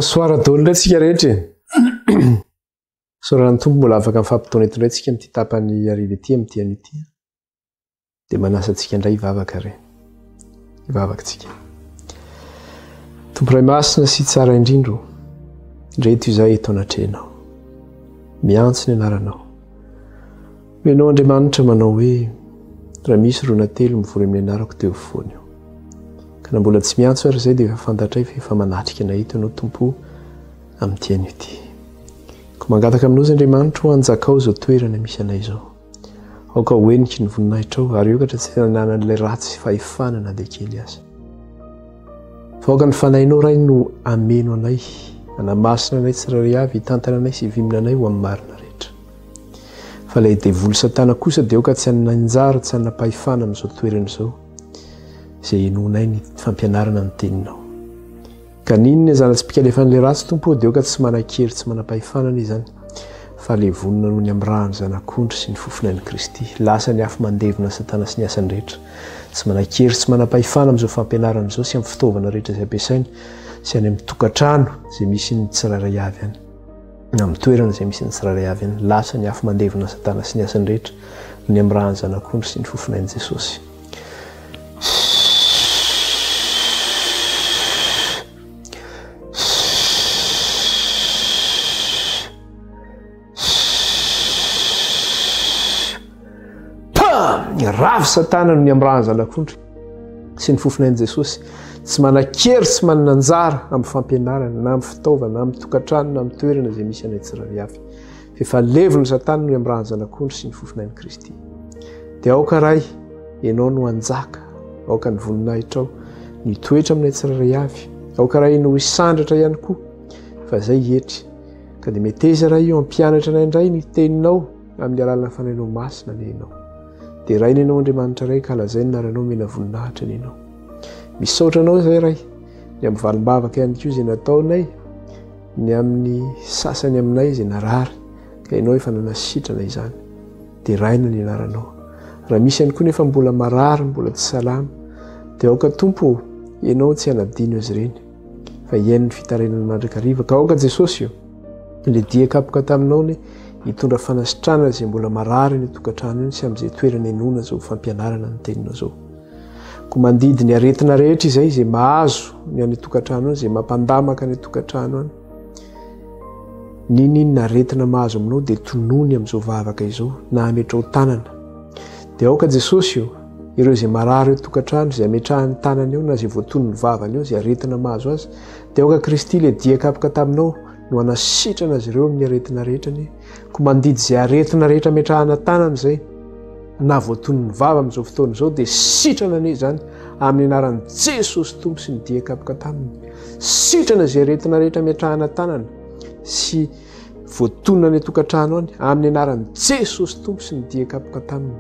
Bonsoir daholo indray tsika rehetra. So raha ny tompo mbola afaka mifampitaona eto indray tsika amin'ity tapany ariva ety amin'ity an'ity. Dia manasa antsika indray hivavaka re. Hivavaka tsika. Tompo Ray Masina sy tsara indrindro. Ndreto izahay eto anatrehanao. Miantso ny anaranao. Menao Andriamanitra manao hoe raha misy rona telo mivory amin'ny anarako teo afovoany eo. Ka na mbola tsy miantso ary izay dia efa fantatray fa efa manatrika na hita ianao Tompo amin'ity an'ity. Ko mangataka aminao izay Andriamanitra ho hanjakao izao toerana misy anay izao. Aoka hoeniky ny voninahitrao ary okatra tsy fihinanan'ilay ratsy fahefanana dia kely aza. Fa aoka ny fanahinao ray no ameno anay, anamasina anay tsirairay avy, hitantana anay sy hivimina anay ho amin'ny marina rehetra. Fa ilay devoly Satana kosa dia aoka tsy hananjara, tsy hanapahefana amin'izao toerana izao, izay enonay ny fampianarana ny teninao. Ka ninona zana-tsipika alefan'ilay ratsy Tompo dia aoka tsy manan-kery, tsy manam-pahefanana izany, fa ilay vonona noho ny amin'ny rahany zanak'ondry sy ny fofinain'i Kristy. Lasa ny afo mandevona Satana sy ny asany rehetra. Tsy manan-kery, tsy manam-pahefana amin'izao fampianarana izao sy amin'ny fitaovana rehetra izay ampiasainy, sy any amin'ny tokantrano izay misy ny tsirairay avy any, na amin'ny toerana izay misy ny tsirairay avy any. Lasa ny afo mandevona Satana sy ny asany rehetra noho ny amin'ny rahany zanak'ondry sy ny fofinain'i Jesosy. Ravy Satana no ny amin'ny rahany zanak'ondry sy ny fofinain'i Jesosy. Tsy manan-kery, tsy mananjara amin'ny fampianarana, na amin'ny fitaovana, na amin'ny tokantrano, na amin'ny toerana izay misy anay tsirairay avy. Efa levony Satana no ny amin'ny rahany zanak'ondry sy ny fofinain'i Kristy. Dia aoka ray, ianao no hanjaka, aoka ny voninahitrao, ny toetra aminay tsirairay avy. Aoka ray no hisandratra ihany koa, fa izay hetry. Ka dia meteza ray io hampianatra anay indray ny teninao amin'ny alalana fanahinao masina ny ianao. Dia rainy ianao Andriamanitra ray, ka lazay ny naranao mena voninahitra ny ianao. Misaotra anao izay ray, ny amin'ny valimbavaka ihany koa izay nataonay, ny amin'ny sasany aminay izay narary, ka ianao efa nanasitrana izany. Dia raina ny anaranao. Raha misy ihany koa nefa mbola marary, mbola tsy salama, dia aoka Tompo, ianao tsy hanadino azy ireny, fa iaino ny fitarenany mandrakariva. Ka aoka Jesosy io, ilay dia kapoka taminao ny hitondra fanasitrana izay mbola marary ny tokantrano iny sy amin'izay toerana enona izao fampianarana ny teninao izao. Ko mandidy ny aretina rehetra izay, izay mahazo ny any tokantrano any, izay mampandamaka ny tokantrano any. Ninona aretina mahazo aminao dia tonony amin'izao vavaka izao, na hametrao tanana. Dia aoka Jesosy io, ireo izay marary eo tokantrano, izay hametrahany tanana eo, na izay voatonony vavany eo, izay aretina mahazo azy. Dia aoka Kristy ilay dia kapoka taminao no hanasitrana azy ireo amin'ny aretina rehetrany. Ko mandidy izay aretina rehetra hametrahana tanana izay, na voatonony vava amin'izao fotoana izao, dia sitrana anie izany amin'ny anaran'i Jesosy Tompo sy ny dia kapoka taminy. Sitrana izay aretina rehetra hametrahana tanana sy voatonana ny tokantrano any amin'ny anaran'i Jesosy Tompo sy ny dia kapoka taminy.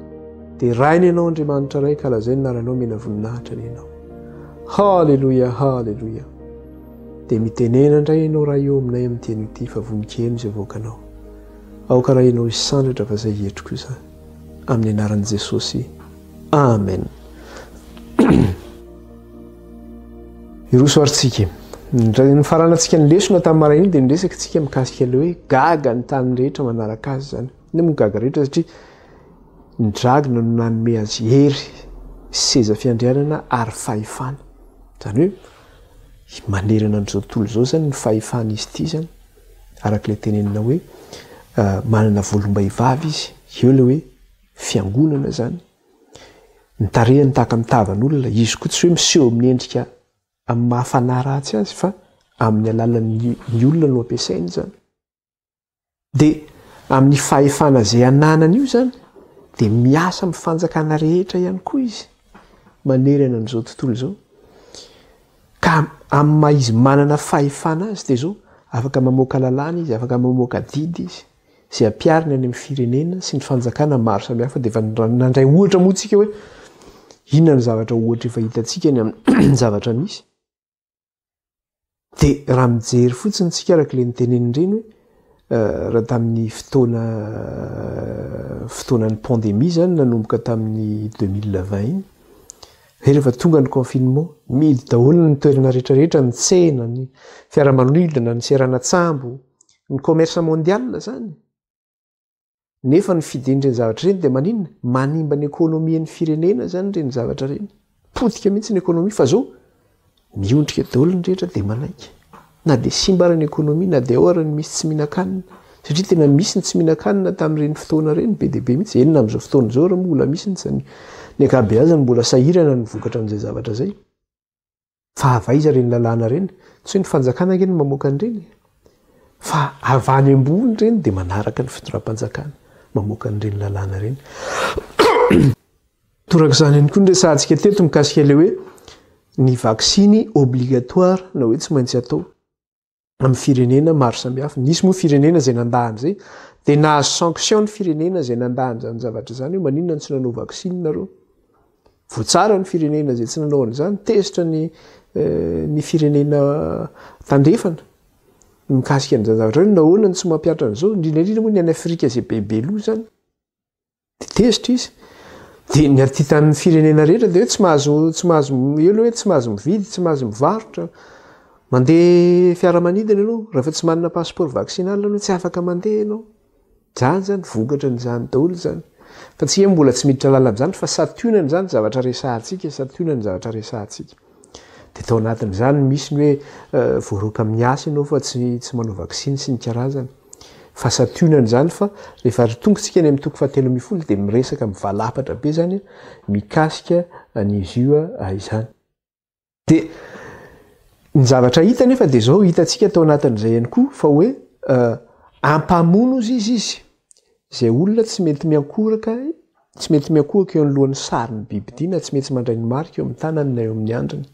Dia rainy ianao Andriamanitra ray, ka lazay ny naranao mena voninahitra ny ianao. Halleluja, halleluja. Dia mitenena indray ianao raha eo aminay amin'ity an'ity, fa vonikely izay voakanao. Aoka raha ianao hisandratra fa izay hetriko izany. Amin'ny anaran'i Jesosy. Amen. Irosoaritsika. Ny faranantsika ny lesona tamin'ny maraina iny dia niresaka tsika mikasika ilay hoe gaga ny tany rehetra manaraka azy zany. Ny moa gaga rehetra satria ny dragona no nanome azy hery, seza fiandrianana ary fahefana. Zany hoe manerana n'izao tontolo izao zany ny fahefana izy ity zany. Araka ilay tenenina hoe manana volom-behivavy izy, eo ilay hoe fiangonana zany. Ny tarehany tahaka mitavan'olona, izy koa tsy hoe miseho amin'ny endrika amin'ny mahafana ratsy azy, fa amin'ny alalan'ny olona no ampiasainy zany. Dia amin'ny fahefana izay ananany io zany, dia miasa amin'ny fanjakana rehetra ihany koa izy, manerana n'izao tontolo izao. Ka amin'ny maha izy manana fahefana azy dia izao, afaka mamoaka lalàna izy, afaka mamoaka didy izy, izay ampiarina any amin'ny firenena sy ny fanjakana maro samihafa. Dia efa nandray ohatra moa tsika hoe inona ny zavatra ohatra efa hitantsika ny amin'ny zavatra misy. Dia raha mijery fotsiny tsika araka ilay niteneniny ireny hoe raha tamin'ny fotoanan'ny pandémie zany nanomboka tamin'ny 2020 iny, rehefa tonga ny confinement midy daholo ny toerana rehetrarehetra ny tsena ny fiaramanidina ny seranatsambo ny commerce mondial zany nefa ny fidin'ireny zavatra reny dia maninona manimba ny ekônomian'ny firenena zany reny zavatra reny potika mihitsy ny ekônomia fa zao miondrika daholo ny rehetra dia malaika na dia simbarany ekônomia na dia oarany misy tsy mihinan-kanina satria tena misy ny tsy mihinan-kanina tamin'ireny fotoana reny be dia be mihitsy enina amin'izao fotoana zao raha mbola misy ny akabeazany mbola sahirana ny vokatra amin'izay zavatra zay fa avaiza reny lalàna reny tsy hoe ny fanjakana keny mamoaka an'ireny fa avany ambony reny dia manaraka ny fitoram-panjakana mamoaka an'ireny lalàna reny torak'izany ihany koa nresantsika teto mikasika le hoe ny vaksiny obligatoire na hoe tsy maintsy atao amin'ny firenena maro samihafa nisy moa firenena zay nandahany zay dia nahazo sanction ny firenena zay nandahany zany zavatra zany hoe maninona ny tsy nanao vaksiny nareo voatsara ny firenena zay tsy nanao an'izany tezitra ny firenena tandrefana mikasika an'izany zavatra hoe nahoana ny tsy mampiatra an'izao indrindraindrindra moa ny any Afrika zay bebe loha zany dia tezitra izy dia ny artitan'ny firenena rehetra dia hoe tsy mahazo elo hoe tsy mahazo mividy tsy mahazo mivarotra mandeha fiaramanidina ianao rehefa tsy manana passeport vaccinal anao tsy afaka mandeha ianao zany zany vokatra n'izany daholo zany fa tsy hoe mbola tsy miditra lala amin'izany fa sationany zany zavatra resahantsika sationany zavatra resahantsika dia tao anatin'izany misy ny hoe voaroaka amin'ny asa ianao fa tsy manao vaksiny sy ny karazany fa sationany zany fa rehefa tongontsika ny amin'ny toko 7 dia miresaka mivalapatra be zany mikasika n'izy io izany dia ny zavatra hita nefa dia zao hitantsika tao anatin'izay ihany koa fa hoe ampamono izy zay olona tsy mety miankoraka eo anolohan'ny sarin'ny bibidia na tsy mety mandray ny marika eo amin'ny tanany na eo amin'ny andriny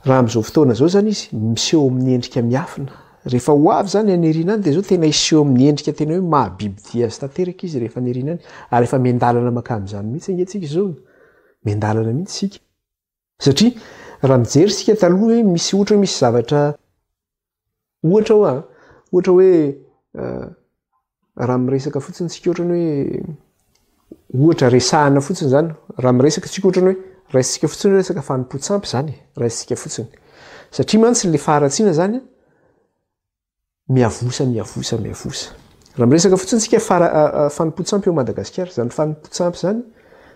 raha amin'izao fotoana zao zany izy miseho amin'ny endrika miafina rehefa ho avy zany anirina any dia zao tena iseho amin'ny endrika tena hoe mahabibidia azy tanteraka izy rehefa anirina any ary rehefa miandalana maka amin'izany mihitsy angatsika zao miandalana mihitsy sika satria raha mijery sika taloha hoe misy ohatra hoe misy zavatra ohatra hoe raha miresaka fotsiny sika ohatrany hoe ohatra resahana fotsiny zany raha miresaka sika ohatrany hoe raisitsika fotsiny hoe resaka fanimpotsampy zany raisitsika fotsiny satria mantsy le faharatsiana zany miavosa raha miresaka fotsiny sika fanimpotsampy eo Madagasikara zany fanimpotsampy zany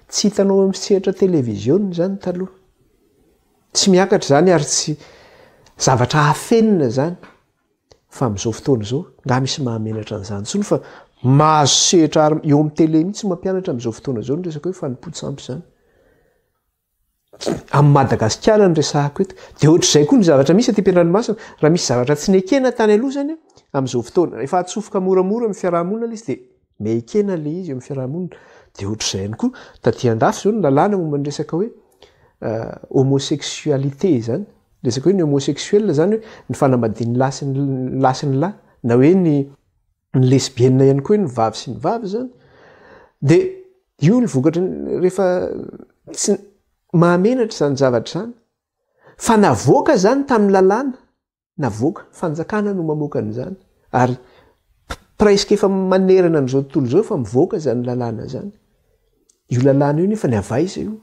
tsy hitanao amin'ny sehatra televiziona zany taloha tsy miakatra zany ary tsy zavatra hafenina zany fa amin'izao fotoana zao nga misy mahamenatra an'izany tsony fa mahazo sehatra eo amin'ny tele mihitsy mampianatra amin'izao fotoana zao ny resaka hoe fanimpotsampy zany amin'ny Madagasikara ny resahako eto dia ohatr'izay koa ny zavatra misy aty Ampianaranomasina raha misy zavatra tsy nekena tany aloha zany amin'izao fotoana efa atsofoka moramora amin'ny fiarahamonina izy dia mekena le izy eo amin'ny fiarahamonina dia ohatr'izay ihany koa taty andafy zao ny lalàna momba ny resaka hoe homosexualité zany resaka hoe ny homosexuel zany hoe ny fanambadiany lasiny lahy na hoe ny lesbienne ihany koa hoe ny vavy sy ny vavy zany dia io ny vokatra rehefa tsy mahamenatra zany zavatra zany fa navoaka zany tamin'ny lalàna navoaka fanjakana no mamoaka an'izany ary presque efa manerana an'izao tontolo zao fa mivoaka zany lalàna zany io lalàna io nefa ny avaiza io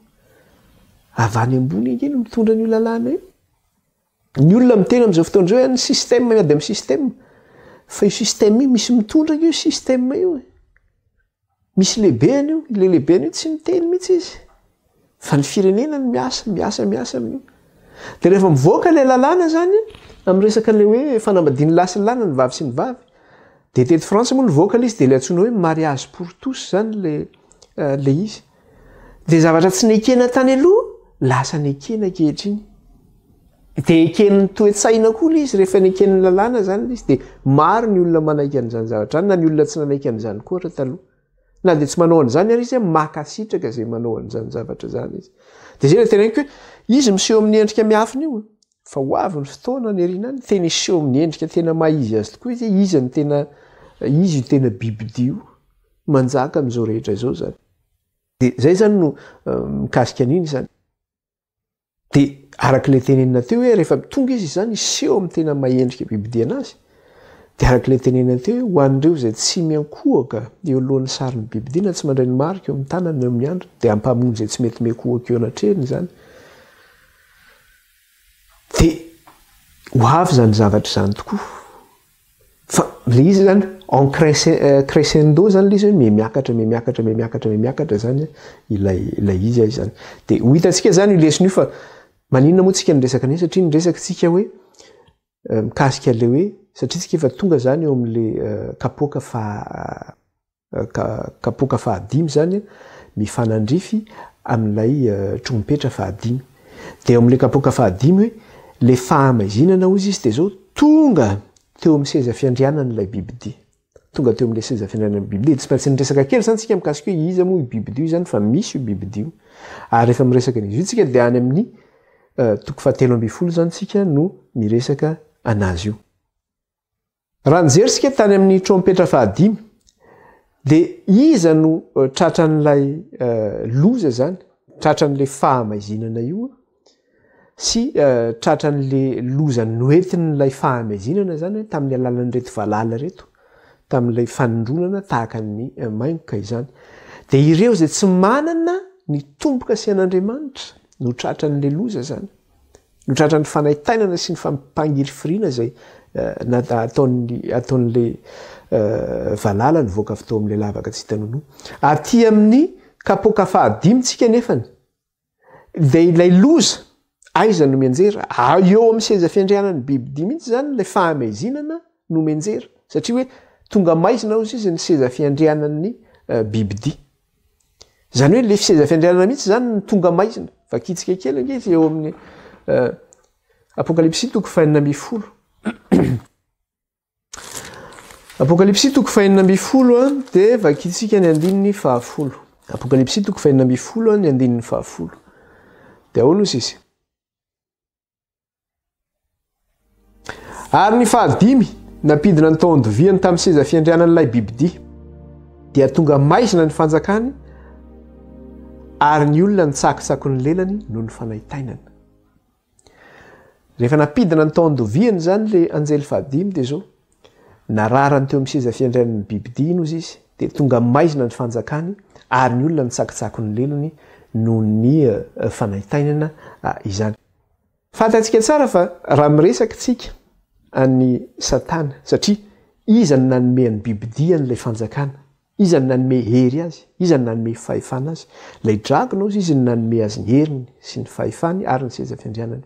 avany ambony enge no mitondra n'io lalàna io ny olona miteny amin'izao fotoana zao ny système miady amin'ny système fa io système io misy mitondra io système io misy lehibeany io le lehibeany io tsy miteny mihitsy izy fa ny firenena ny miasa amin'io dia rehefa mivoaka ilay lalàna zany amin'ny resaka le hoe fanambadiany lasy ny lana ny vavy sy ny vavy dia teto Frantsa moa nivoaka le izy dia le antsoina hoe mariage pour tous zany le izy dia zavatra tsy nekena tany aloha lasa nekena kehitriny dia eken'ny toe-tsaina koa le izy rehefa neken'ny lalàna zany le izy dia maro ny olona manaiky an'izany zavatra zany na ny olona tsy nanaiky an'izany koa raha taloha na dia tsy manao an'izany ary izy makasitraka zay manao an'izany zavatra zany izy dia zay tena hoe izy miseho amin'ny endrika miafina io fa ho avy ny fotoana nyariana any tena iseho amin'ny endrika tena mahizy azy tokoa izy izy ny tena izy io tena bibidio manjaka amin'izao rehetra izao zany dia zay zany no mikasika an'iny zany dia arak'ilay tenenina teo hoe rehefa tonga izy zany iseho amin'ny tena mahendrika bibidia anazy dia arak'ilay tenenany teo ho an'ireo zay tsy miankohaka eo alohan'ny sarin'ny bibidina tsy mandray ny marika eo amin'ny tanany eo amin'ny andro dia ampamonjy zay tsy mety miankohaka eo anatreny zany dia ho avy zany zavatra zany tokoa fa le izy zany en crescendo zany le izy hoe miakatra zany ilay izy azy zany dia ho hitantsika zany io lesona io fa maninona moa tsika nyresaka ny satria nyresaka tsika hoe mikasika le hoe satria tsika efa tonga zany eo amin'le kapoka fahadimy zany mifanandrify amin'ilay trompetra fahadimy dia eo amin'le kapoka fahadimy hoe le fahamazinana ozy izy dia zao tonga teo amin'ny seza fiandrianan'ilay bibidia tonga teo amin'le seza fiandrianan'ny bibidia tsy maintsy nyresaka kely zany tsika mikasika hoe iza moa io bibidia io zany fa misy io bibidia io ary rehefa miresaka n'izy io tsika dia any amin'ny toko fahatelo amby folo zany tsika no miresaka anazy io raha nijeritsika tany amin'ny trompetra fahadimy dia iza no tratran'ilay loza zany tratran'le fahamaizinana io sy tratran'le loza noentin'ilay fahamaizinana zany tamin'ny alalan'reto valala reto tamin'ilay fanondronana tahaka ny maingoka izany dia ireo zay tsy manana ny tomboka sy an'Andriamanitra no tratran'le loza zany no tratran'ny fanaitainana sy ny fampangirifiriana zay ataon'le valala ny voaka avy tao amin'le lavaka tsy hitanono aty amin'ny kapoka fahadimy tsika nefany dia ilay loza aiza no mianjera eo amin'ny seza fiandrianany bibidia mihitsy zany ilay fahamaizinana no mianjera satria hoe tonga maizina ozy izy ny seza fiandrianan'ny bibidia zany hoe le seza fiandrianana mihitsy zany ny tonga maizina fa kitsika kely ange izy eo amin'ny apokalipsy toko fahinina amby folo apokalipsy toko fahinina amby folo dia vakitsika ny andininy fahafolo apokalipsy toko fahinina amby folo ny andininy fahafolo dia ahoana ozy izy ary ny fahadimy nampidina ny taondoviany tamin'ny seza fiandrianan'ilay bibidia dia tonga maizina ny fanjakany ary ny olona nitsakitsako ny lelany noho ny fanaitainana rehefa nampidina ny taondoviany zany le anjely fahadimy dia zao nararany teo amin'ny seza fiandrianan'ny bibidia iny ozy izy dia tonga maizina ny fanjakany ary ny olona nitsakitsako ny lelany noho ny fanaitainana izany fantatsika tsara fa raha miresaka tsika any satana satria iza ny nanome any bibidia n'ilay fanjakana iza ny nanome hery azy iza ny nanome fahefana azy lay dragona ozy izy ny nanome azy ny heriny sy ny fahefany ary ny seza fiandrianany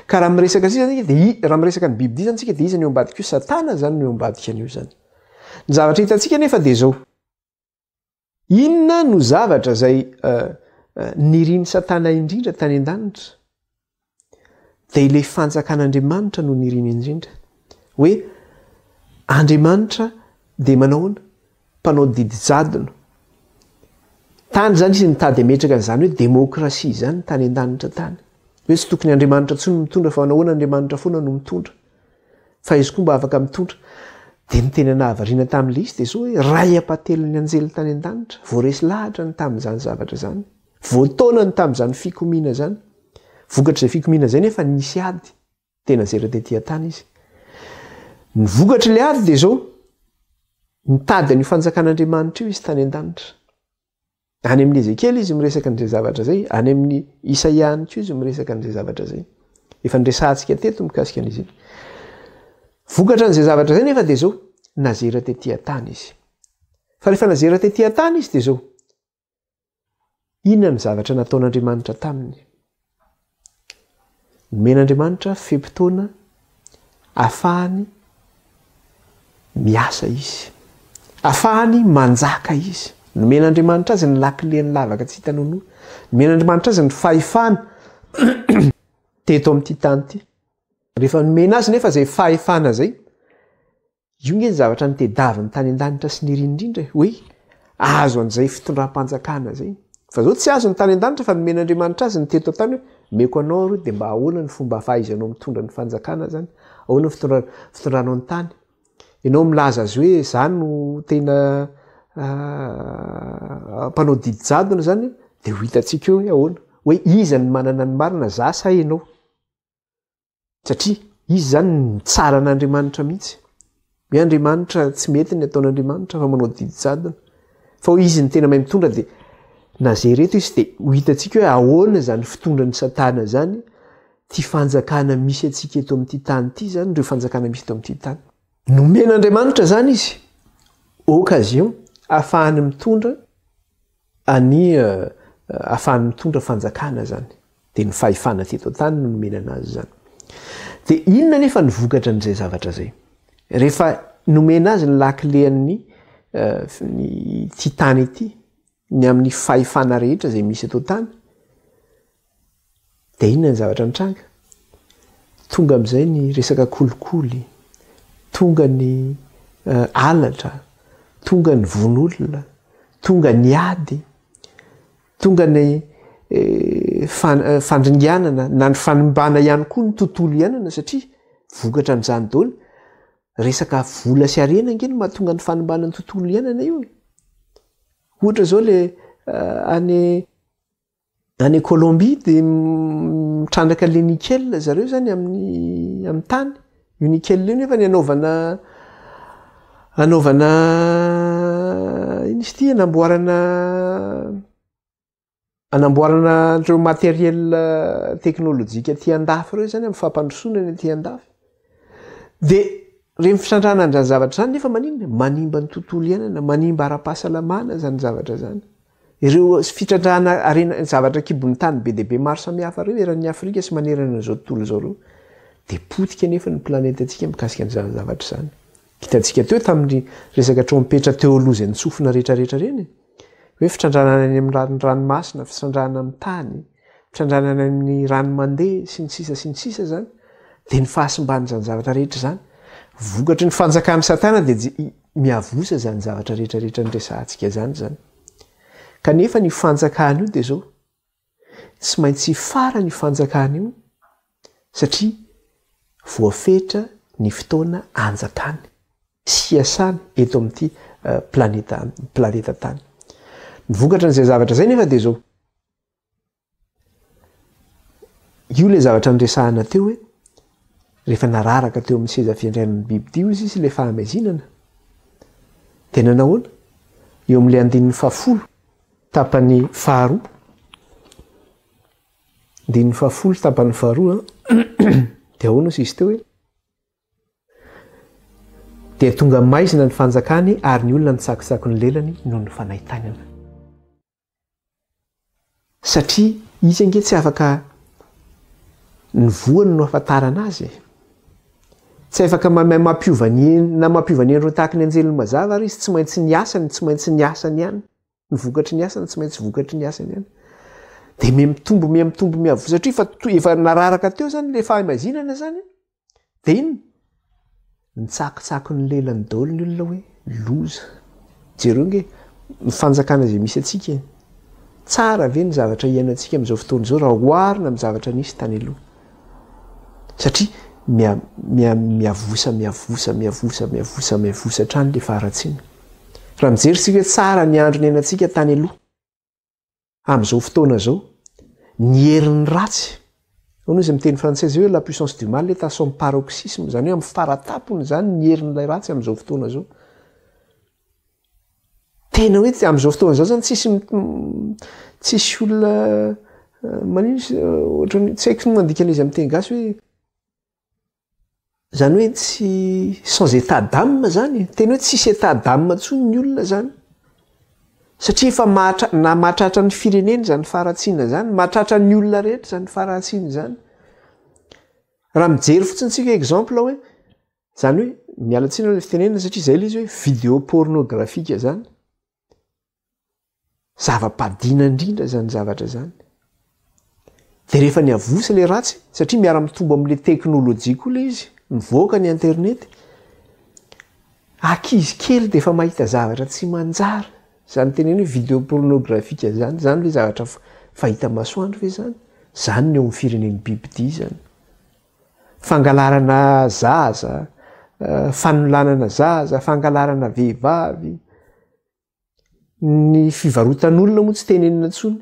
ka raha miresaka tsika zany dia raha miresaka ny bibidia zany tsika dia iza ny eo ambadika io satana zany no eo ambadika an'io zany ny zavatra hitantsika nefa dia zao inona no zavatra zay niriny satana indrindra tany an-danitra dia ilay fanjakan'Andriamanitra no niriny indrindra hoe Andriamanitra dia manaoana mpanao didy jadona tany zany izy nitady ametraka n'izany hoe demokrasia zany tany an-danitra tany hoe tsy tokony Andriamanitra tsy no mitondra fa nahoana Andriamanitra foana no mitondra fa izy koa mba afaka mitondra dia niteny havariana tamin'ilay izy dia zao hoe ray apatelon'ny anjely tany an-danitra voaresy lahatra ny tamin'izany zavatra zany voataona ny tamin'izany fikomiana zany vokatra izay fikomiana zay nefa nisy ady tena zera tetỳ tany izy ny vokatra ilay ady dia zao nitady ny fanjakan'Andriamanitra io izy tany an-danitra any amin'ny Ezekely izy miresaka n'izay zavatra zay any amin'ny Isaia ko izy miresaka n'izay zavatra zay efa niresantsika teto mikasika an'izy vokatra n'izay zavatra zay nefa dia zao nazera tetỳ tany izy fa rehefa nazera tetỳ tany izy dia zao inona ny zavatra nataon'Andriamanitra taminy nomen'Andriamanitra fepitoana afahany miasa izy afahany manjaka izy nomen'Andriamanitra azy ny lakileny lavaka tsy hitanono nomen'Andriamanitra azy ny fahefana teto amin'ity tany ity rehefa nomena azy nefa zay fahefana zay io nge ny zavatra nitedaviny tany an-danitra sy nirindrindra hoe azo an'izay fitondram-panjakana zay fa zao tsy azo ny tany an-danitra fa nomen'Andriamanitra azy ny teto tany hoe meko anao ro dia mba ahoana ny fomba fahaizanao mitondra ny fanjakana zany ahoana ny fitondranao ny tany ianao milaza azy hoe zany no tena mpanao didy jadona zany dia ho hitantsika eo hoe ahoana hoe iza ny manana ny marina za sa ianao satria izy zany ny tsara an'Andriamanitra mihitsy Andriamanitra tsy mety ny ataon'Andriamanitra fa manao didijadona fa ho izy ny tena mahay mitondra dia na zay reto izy dia ho hitantsika hoe ahoana zany fitondran'ny satana zany ty fanjakana misy atsika eto amin'ity tany ity zany reo fanjakana misy eto amin'ity tany nomen'Andriamanitra zany izy occasion ahafahany mitondra ahafahany mitondra fanjakana zany dia ny fahefana teto tany no nomena anazy zany dia inona nefa ny vokatra n'izay zavatra zay rehefa nomena azy ny lakilean'ny ty tany ity ny amin'ny fahefana rehetra zay misy eto tany dia inona ny zavatra nitranga tonga amin'izay ny resaka kolikoly tonga ny alatra tonga ny vonolona tonga ny ady tonga ny fandringanana na ny fanimbana ihany koa ny tontolo iainana satria vokatra n'izany daholo resaka vola sy arena angeny mahatonga ny fanimbana ny tontolo iainana io ohatra zao le any Colombie dia mitrandraka le nickel zareo zany amin'ny tany io nickel io nefa ny anaovana iny izy ty anamboarana reo matériel teknôlôjika ty andafy reo zany amin'ny fampandrosoana ny ty andafy dia reny fitrandrana an'izany zavatra zany nefa maninona manimba ny tontolo iainana manimba ara-pahasalamana zany zavatra zany ireo fitrandrana arena zavatra kibon'ny tany be dia be maro samihafa reo eran'ny Afrika sy manerana n'izao tontolo zao reo dia potika nefa ny planeta antsika mikasika an'izany zavatra zany hitantsika teo tamin'ny resaka trompetra teo aloha izay nitsofina rehetrarehetra reny hoe fitrandrana any amin'ny ranomasina fitrandrana amin'ny tany fitrandrana amin'ny rano mandeha sy ny sisa zany dia ny fahasimban'izany zavatra rehetra zany vokatry ny fanjakan'ny satana dia miavosa zany zavatra rehetrarehetra nyresantsika zany kanefa ny fanjakana io dia zao tsy maintsy fara ny fanjakana io satria voafetra ny fotoana anjakany sy asany eto amin'ity planeta tany ny vokatra n'izay zavatra zay nefa dia zao io le zavatra nyresahana teo hoe rehefa nararaka teo amin'ny seza fiandrianan'ny biby ty izy le fahamazinana dia nanahoana eo amin'le andinin'ny fahafolo tapany faharoa andinin'ny fahafolo tapany faharoa dia ahoana sy izy teo hoe dia tonga maizina ny fanjakany ary ny olona nitsakitsako ny lelany noho ny fanahitanana satria izy ange tsy afaka ny voany no afantarana azy tsy afaka mampiova ny endrony tahaka ny anjelony mazava ary izy tsy maintsy ny asany ihany ny vokatry ny asany tsy maintsy vokatry ny asany ihany dia mitombo miavo satria fa efa nararaka teo zany le fahamazinana zany dia ino nitsakitsako ny lelany daholo ny olona hoe loza jereo nge ny fanjakana zay misy atsika tsara ve ny zavatra iainantsika amin'izao fotoana izao raha oharina amin'ny zavatra nisy tany aloha satria miavosa trany le faharatsiana raha mijery sika hoe tsara ny andro ny ainantsika tany aloha amin'izao fotoana zao ny herin'ny ratsy hono izy miteny frantsaizy hoe la puissance du mal est à son paroxysme zany hoe amin'ny faratapony zany ny herin'ilay ratsy amin'izao fotoana zao tena hoe amin'izao fotoana zao zany tsisy olona manino ohatrany tsy haiko ny mandika an'izy amin'ny teny gasy hoe zany hoe tsy sans état d'âme zany tena hoe tsisy état d'âme ntsony ny olona zany satria efa mahatratra ny fireneny zany faharatsiana zany mahatratra ny olona rehetra zany faharatsiana zany raha mijery fotsiny tsika exemple hoe zany hoe mialatsina le fitenenana satria zay le izy hoe vidéo pornographique zany zava-padina indrindra zany zavatra zany dia rehefa ny avosa le ratsy satria miara mitombo amin'le teknôlôjia koa le izy mivoaka ny internet ankizy kely dia efa mahita zavatra tsy manjara zany teneny hoe vidéo pornographique zany le zavatra fahita masoandro ve zany eo amin'ny firenen'ny bibidia zany fangalarana zaza fanolanana zaza fangalarana vehivavy ny fivarotan'olona moa tsy tenenina ntsony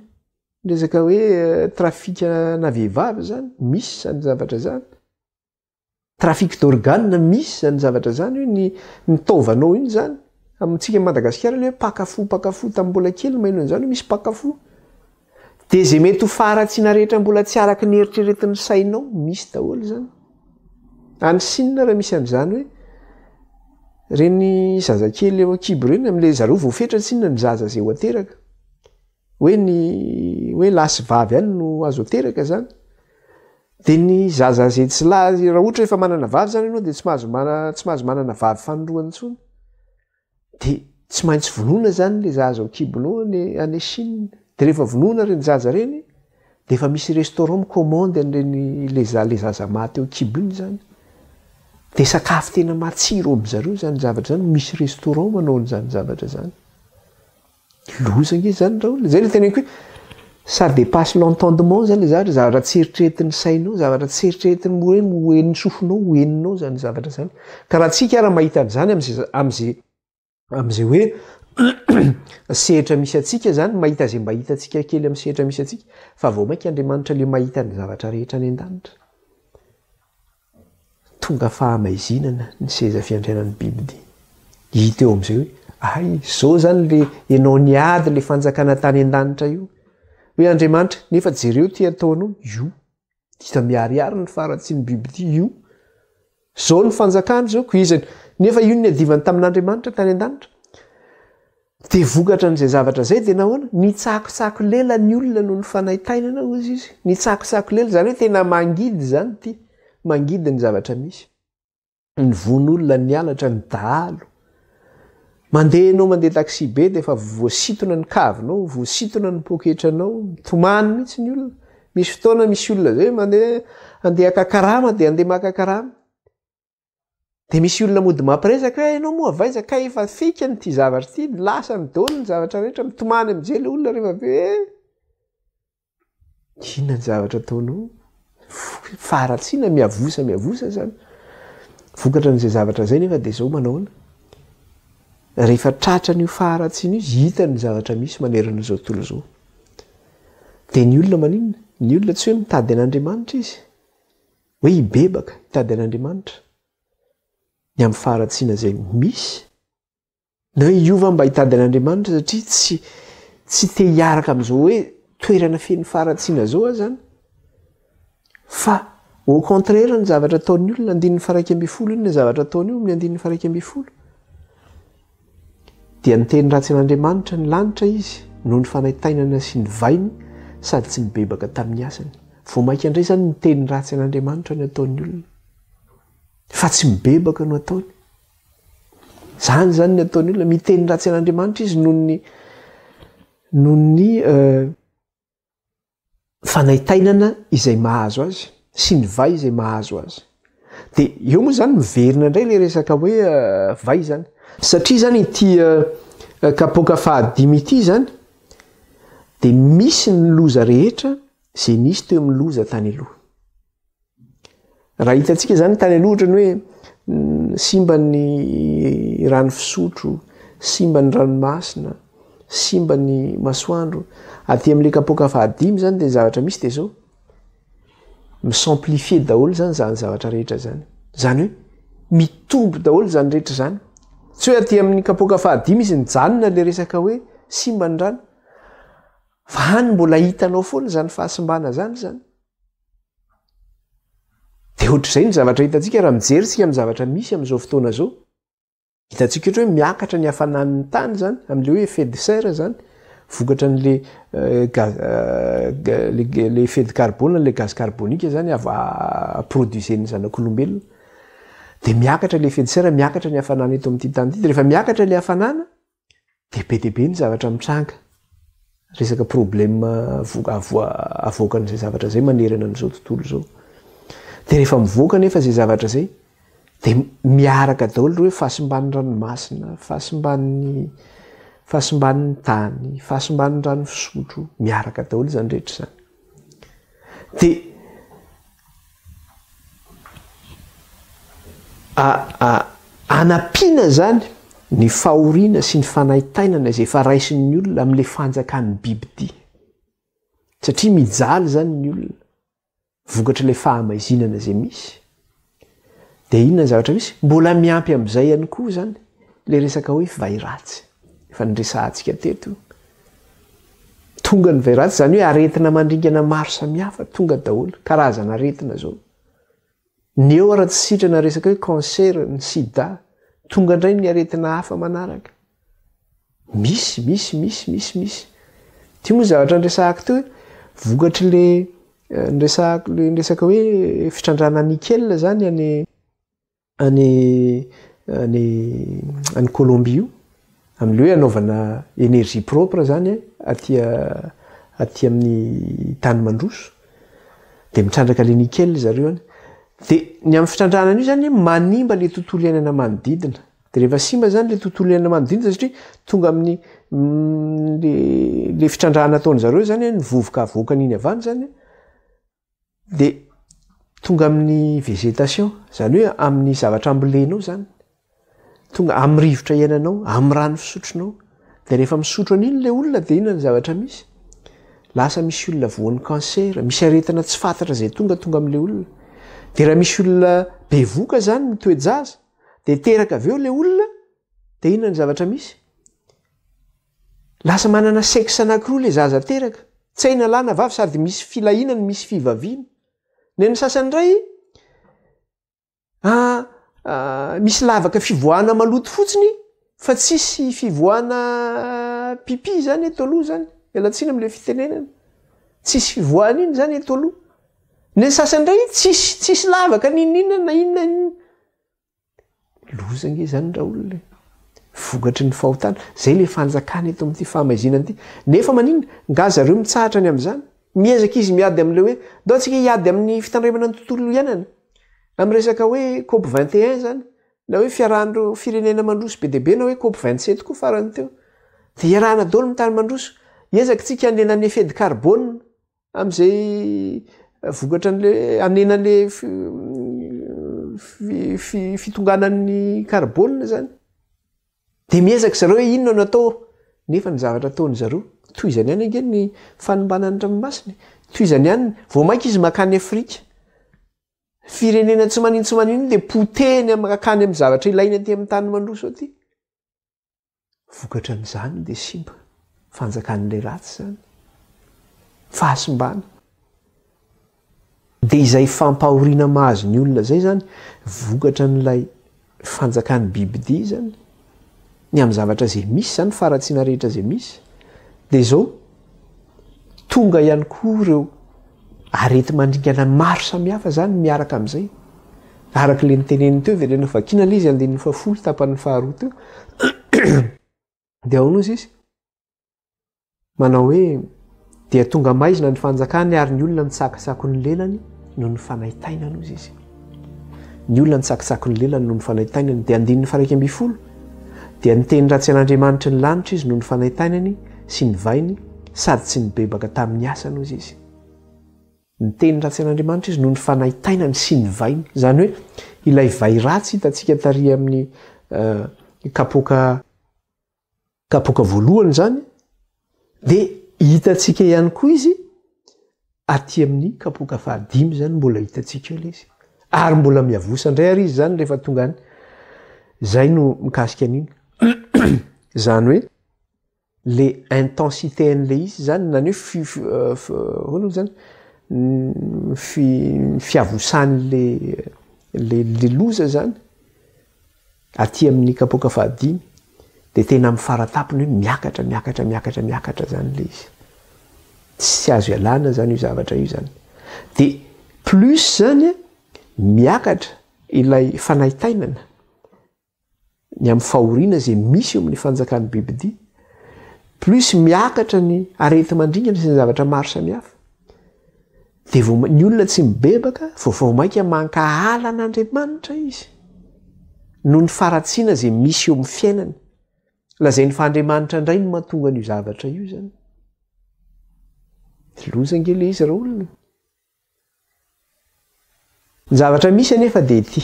resaka hoe trafikana vehivavy zany misy zany zavatra zany trafic d'organe misy zany zavatra zany hoe ny taovanao iny zany amintsika Madagasikara le hoe pakafo tamin'ny mbola kely maino an'izany hoe misy pakafo de zay mety ho faratsiana rehetra mbola tsy araky ny eritreretin'ny sainao misy daholo zany any sinina raha misy an'izany hoe reny zazakely eo akibo reny amin'le zareo voafetra tsinona ny zaza zay ho ateraka hoe lasy vavy any no azo ateraka zany de ny zaza zay tsy raha ohatra efa manana vavy zany ianao de tsy mahazo manana vavy fanoroany tsony de tsy maintsy vonoina zany le zaza akibonao any Chine de rehefa vonoina reny zaza reny de efa misy restaurant mikomandy an'reny le zaza maty eo akibo iny zany de sakafo tena matsiro amin'zareo zany zavatra zany misy restaurant manao an'zany zavatra zany lozange zany raha zay le teneniko hoe ça dépasse l'entendement zany le zavatra tsy eritreretin'ny sainao zavatra tsy eritreretin'ny hoe moen'ny sofinao hoeninao zany zavatra zany ka raha tsika raha mahita an'zany am'zay hoe sehatra misy atsika zany mahita zay mba hitatsika kely amin'ny sehatra misy atsika fa vao mainka Andriamanitra le mahita ny zavatra rehetra ny an-danitra tonga fahamaizinana ny seza fiandrianan'ny Biblia hita eo am'izay hoe zao zany le ianao niady le fanjakana tany an-danitra io hoe Andriamanitra nefa jereo ty ataonao io hita miariary ny faratsian'ny Biblia io zao ny fanjakana zao ko izany nefa io ny adivany tamin'Andriamanitra tany an-danitra de vokatra n'izay zavatra zay de nahoana nitsakotsako lela ny olona noho ny fanaitainana ozy izy nitsakotsako lela zany hoe tena mangidy zany ty mangidy ny zavatra misy ny von'olona ny alatra ny dahalo mandeha taxi be de efa voasitona ny kavinao voasitona ny poketranao tomany mihitsy ny olona misy fotoana misy olona zay andeha akakarama de andeha makakarama de misy olona mody mampiresaka hoe ianao moa avaiza ka efa fika nyty zavatra ty lasa ny daholo ny zavatra rehetra mitomany am'jay le olona rehefa be inona ny zavatra ataonao faratsiana miavosa zany vokatra n'izay zavatra zay nefa de zao manaona rehefa tratra n'io faharatsiana io hita ny zavatra misy manerana zao tontolo zao de ny olona maninona ny olona tsy hoe mitady an'Andriamanitra izy hoe hibebaka hitady an'Andriamanitra ny amin'ny faharatsiana zay misy na hoe iova mba hitady an'Andriamanitra satria tsy te hiaraka am'izao hoe toerana feny faharatsiana zao zany fa au contraire ny zavatra ataon'ny olona 120 iny ny zavatra ataony io amin'ny 120 dia niteny ratsy an'Andriamanitra ny lanitra izy noho ny fanaitainana sy ny vainy sady tsy nibebaka tamin'ny asany vao mainka indray zany niteny ratsy an'Andriamanitra ny ataon'ny olona fa tsy mibebaka no ataony zany ny ataon'ny olona miteny ratsy an'Andriamanitra izy noho ny fanaitainana izay mahazo azy sy ny vai izay mahazo azy de eo moa zany miverina indray le resaka hoe vai zany satria zany ity kapoka fahadimy ity zany de misy ny loza rehetra zay nisy teo amin'ny loza tany aloha raha hitantsika zany tany aloha ohatra ny hoe simba ny rano fisotro simba ny ranomasina simba ny masoandro aty amin'le kapoka fahadimy zany de zavatra misy de zao misamplifie daholo zany zavatra rehetra zany hoe mitombo daholo zany rehetra zany tsy hoe aty amin'ny kapoka fahadimy izy nijanona le resaka hoe simba ny rano fa hany mbola hitanao foana zany fahasimbana zany de ohatr'izay ny zavatra hitantsika raha mijery sika amin'ny zavatra misy amin'izao fotoana zao hitantsika ohatra hoe miakatra ny hafanan'ny tany zany amin'le hoe effet de serre zany vokatra n'le le effet de carbone le gaz carbonique zany produiseny zanak'olombelona de miakatra le effet de serre miakatra ny hafanana eto amin'ity tany ity de rehefa miakatra le hafanana de be de be ny zavatra mitranga resaka problème avoakan'izay zavatra zay manerana n'izao tontolo zao de rehefa mivoaka nefa zay zavatra zay de miaraka daholo hoe fahasimban'ny ranomasina fahasimban'ny tany fahasimban'ny rano fisotro miaraka daholo zany rehetra zany de anapina zany ny fahoriana sy ny fanaitainana izay efa raisin'ny olona amin'le fanjakan'ny Biblia satria mijaly zany ny olona vokatra le fahamaizinana zay misy dia inona ny zavatra misy mbola miampy amin'izay ihany koa zany le resaka hoe vairatsy efa nydresantsika teto tonga ny vairatsy zany hoe aretina mandringana maro samihafa tonga daholo karazana aretina zao ny eo ara tsy sitrana resaka hoe cancer ny sida tonga indray ny aretina hafa manaraka misy ty moa zavatra nresahako teo vokatry le nresaka hoe fitrandrana nickel zany any Colombie io amin'le hoe anaovana énergie propre zany aty amin'ny tany mandroso de mitrandraka le nickel zareo any de ny amin'ny fitrandrana io zany manimba le tontolo iainana manodidina de rehefa simba zany le tontolo iainana manodidina satria tonga amin'ny le fitrandrana ataony zareo zany ny vovoka avoakany iny avany zany de tonga amin'ny végétation zany hoe amin'ny zavatra ambolenao zany tonga amin'ny rivotra iainanao amin'ny rano fisotronao de rehefa misotro an'iny le olona de inona ny zavatra misy lasa misy olona voan'ny cancer misy aretina tsy fantatra zay tonga amin'le olona de raha misy olona bevoka zany mitoejaza de teraka aveo le olona de inona ny zavatra misy lasa manana sexe anankiroa le zaza teraka tsy haina lahy na vavy sady misy filahinany misy fivaviana ny sasany ray misy lavaka fivoahana maloto fotsiny fa tsisy fivoahana pipi zany eto aloha zany elatsina am'le fitenenana tsisy fivoahana iny zany eto aloha ny sasany ray tsisy lavaka ninina na inona lozange zany raha olona vokatry ny fahotana zay le fanjakana eto amin'ity fahamaizina ty nefa manina nga zareo mitsahatra ny am'zany miezaka izy miady am'le hoe dao atsika hiady amin'ny fitandremana ny tontolo iainana amin'ny resaka hoe COP 21 zany na hoe fiarahandro firenena mandroso be deabe na hoe COP 27 koa farany teo de iarahana daholo amin'ny tany mandroso ezaka tsika anenan'ny effet de carbone am'izay vokatra n'le anenan'le fitonganan'ny carbone zany de miezaka zareo hoe inona no atao nefa ny zavatra ataony zareo toizany ihany ange ny fanombanany ranomasiny toizany ihany vao mainka izy makany Afrika firenena tsy manino de poteny makany amin'ny zavatra ilaina aty amin'ny tany mandroso aty vokatra n'izany de simba fanjakan'le ratsy zany fahasimbana de izay fampahoriana mahazo ny olona zay zany vokatra n'lay fanjakan'ny bibidia zany ny amin'ny zavatra zay misy zany faratsiana rehetra zay misy de zao tonga ihany koa reo arety mandringana maro samihafa zany miaraka am'izay araka le niteneny teo verena vakina le izy andeny fafolo tapan'ny faharoa teo de aono izy manao hoe dia tonga maizina ny fanjakany ary ny olona nitsakitsako ny lelany noho ny fanaitainany ozy izy ny olona nitsakitsako ny lelany noho ny fanaitainany de andininy faraika amby folo dia niteny ratsy an'Andriamanitra ny lanitra izy noho ny fanaitainany sy ny vainy sady tsy nibebaka tamin'ny asany ozy izy niteny ratsy an'Andriamanitra izy noho ny fanaitainany sy ny vainy zany hoe ilay vai ratsy hitantsika tary amin'ny kapoka voalohany zany de hitantsika ihany koa izy aty amin'ny kapoka fahadimy zany mbola hitantsika eo le izy ary mbola miavosa indray ary izy zany rehefa tonga any zay no mikasika an'iny zany hoe le intensité an'le izy zany na ny hoe zany fiavosan'le loza zany aty amin'ny kapoka fahadimy de tena amin'ny faratapony hoe miakatra zany le izy tsy azo ialana zany io zavatra io zany de plus zany miakatra ilay fanaitainana ny amin'ny fahoriana zay misy eo amin'ny fanjakan'ny bibidia plus miakatra ny arety mandringana sy ny zavatra maro samihafa de ny olona tsy mibebaka vao mainka mankahala an'Andriamanitra izy noho ny faratsiana zay misy eo amin'ny fiainany lazay ny fandriamanitra indray no mahatonga n'io zavatra io zany lozange le izy raha olona ny zavatra misy anefa de ty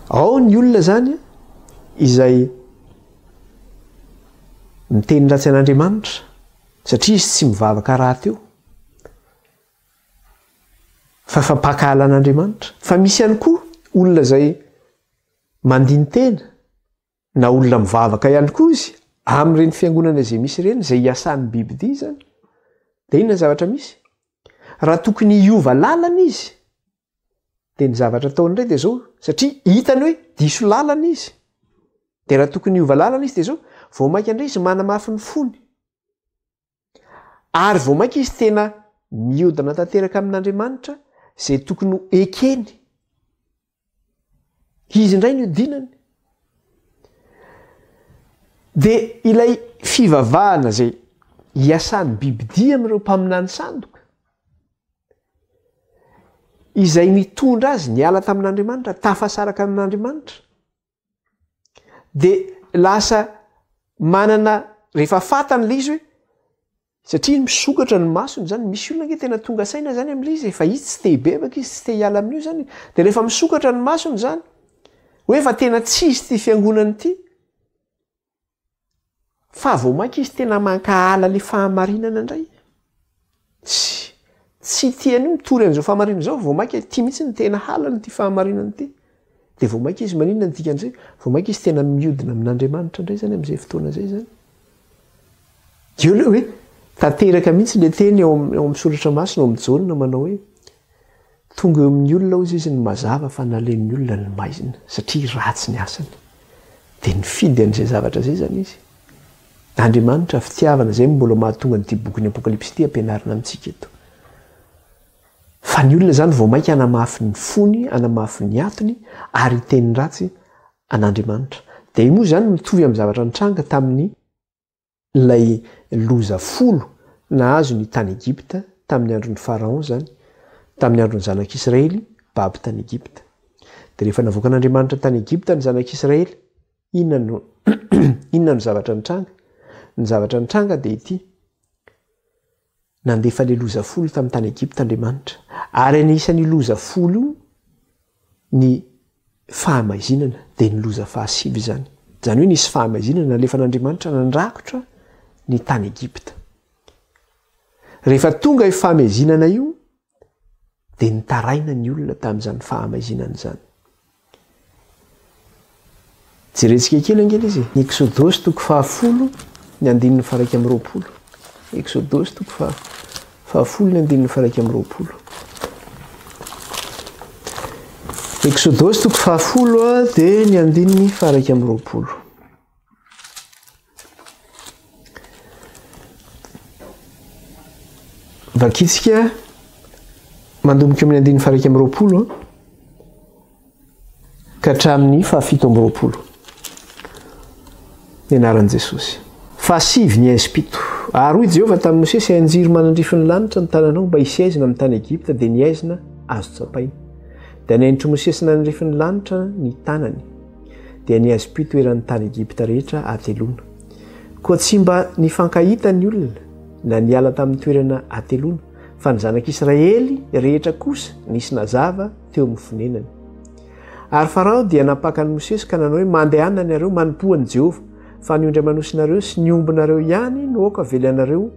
ao ny olona zany izay miteny ratsy an'Andriamanitra satria izy tsy mivavaka raha teo fa fampakala an'Andriamanitra. Fa misy ihany koa olona zay mandiny tena na olona mivavaka ihany koa izy amin'ireny fiangonana izay misy ireny zay hiasan'ny bibidia zany. Dia inona ny zavatra misy? Raha tokony hiova lalana izy dia ny zavatra ataony indray dia zao, satria hitany hoe diso lalana izy. Dia raha tokony hiova lalana izy dia zao, vao maika indray izy manamafy ny fony. Ary vao maika izy tena mihodana tanteraka amin'Andriamanitra zay tokony ho ekeny. Izy indray ny hodinany. Dia ilay fivavahana zay hiasan'ny bibidia amin'ireo mpaminany sandoka, izay mitondra azy niala tamin'Andriamanitra, tafasaraka amin'Andriamanitra, dia lasa manana rehefa fatany le izy hoe, satria misokatra ny masony zany, misy olona nge tena tonga saina zany amin'ilay izy, efa izy tsy te hibebaka, izy tsy te hiala amin'io zany. Dia rehefa misokatra ny masony zany, hoe efa tena tsy izy ty fiangonany ity, fa vao maika izy tena mankahala le fahamarinana indray. Tsy tiany mitory an'izao fahamarinana zao, vao maika ty mihitsy ny tena halany ty fahamarinana ity. Dia vao maika izy maninona ny dikan'izay, vao maika izy tena mihodina amin'Andriamanitra indray zany amin'izay fotoana zay zany. Eo le hoe tanteraka mihitsy le teny eo amin'ny soratra masina eo amin'ny Jaona manao hoe tonga eo amin'ny olona ozy izy ny mazava fa nalen'ny olona ny maizina, satria ratsy ny asany. Dia nifidy an'izay zavatra zay zany izy. Andriamanitra fitiavana zay mbola mahatonga n'ity boky Apokalipsy ity ampianarina amintsika eto. Fa ny olona zany vao maika hanamafy ny fony, hanamafy ny atony, ary teny ratsy an'Andriamanitra. Dia io moa zany mitovy amin'ny zavatra nitranga tamin'ny lay loza folo nahazo ny tany Egypta tamin'ny andron'ny Pharaon zany, tamin'ny andron'ny zanak'Israely baby tany Egypta. Dia rehefa navoaka an'Andriamanitra tany Egypta ny zanak'Israely, inona no zavatra nitranga? Ny zavatra nitranga dia ity: nandefa le loza folo tamin'ny tany Egypta Andriamanitra, ary anisan'ny loza folo io ny fahamaizinana, dia ny loza fahasivy zany. Zany hoe nisy fahamaizinana alefa n'Andriamanitra nandrakotra ny tany Egypta. Rehefa tonga io fahamaizinana io, dia nitaraina ny olona tamin'izany fahamaizinana zany. Jerentsika kely angely izy. Ny Exodosy toko 10 ny 120. Exodosy toko 10 ny 120. Exodosy toko 10 dia ny 120. Vakitsika mandomboka amin'ny 120 ka hatramin'ny 17. Nianaran'i Jesosy. Fahasivy ny Ezipito. Ary hoy Jehovah tamin'i Mosesy: anjiry manandrify ny lanitra ny tananao mba hisaizina amin'ny tany Egypta, dia niaizina azo tsapaina. Dia niainitry Mosesy nanandrify ny lanitra ny tanany, dia ny Ezipito eran'ny tany Egypta rehetra atelona. Koa tsy mba nifankahita ny olona na niala tamin'ny toerana atelona, fa ny zanak'Israely rehetra kosa nisy nazava teo amin'ny fonenany. Ary Farao dia napakany Mosesy ka nanao hoe: mandehana ianareo manompoan'i Jehovah, fa ny ondry amanosinareo sy ny ombinareo ihany no aoka avely anareo,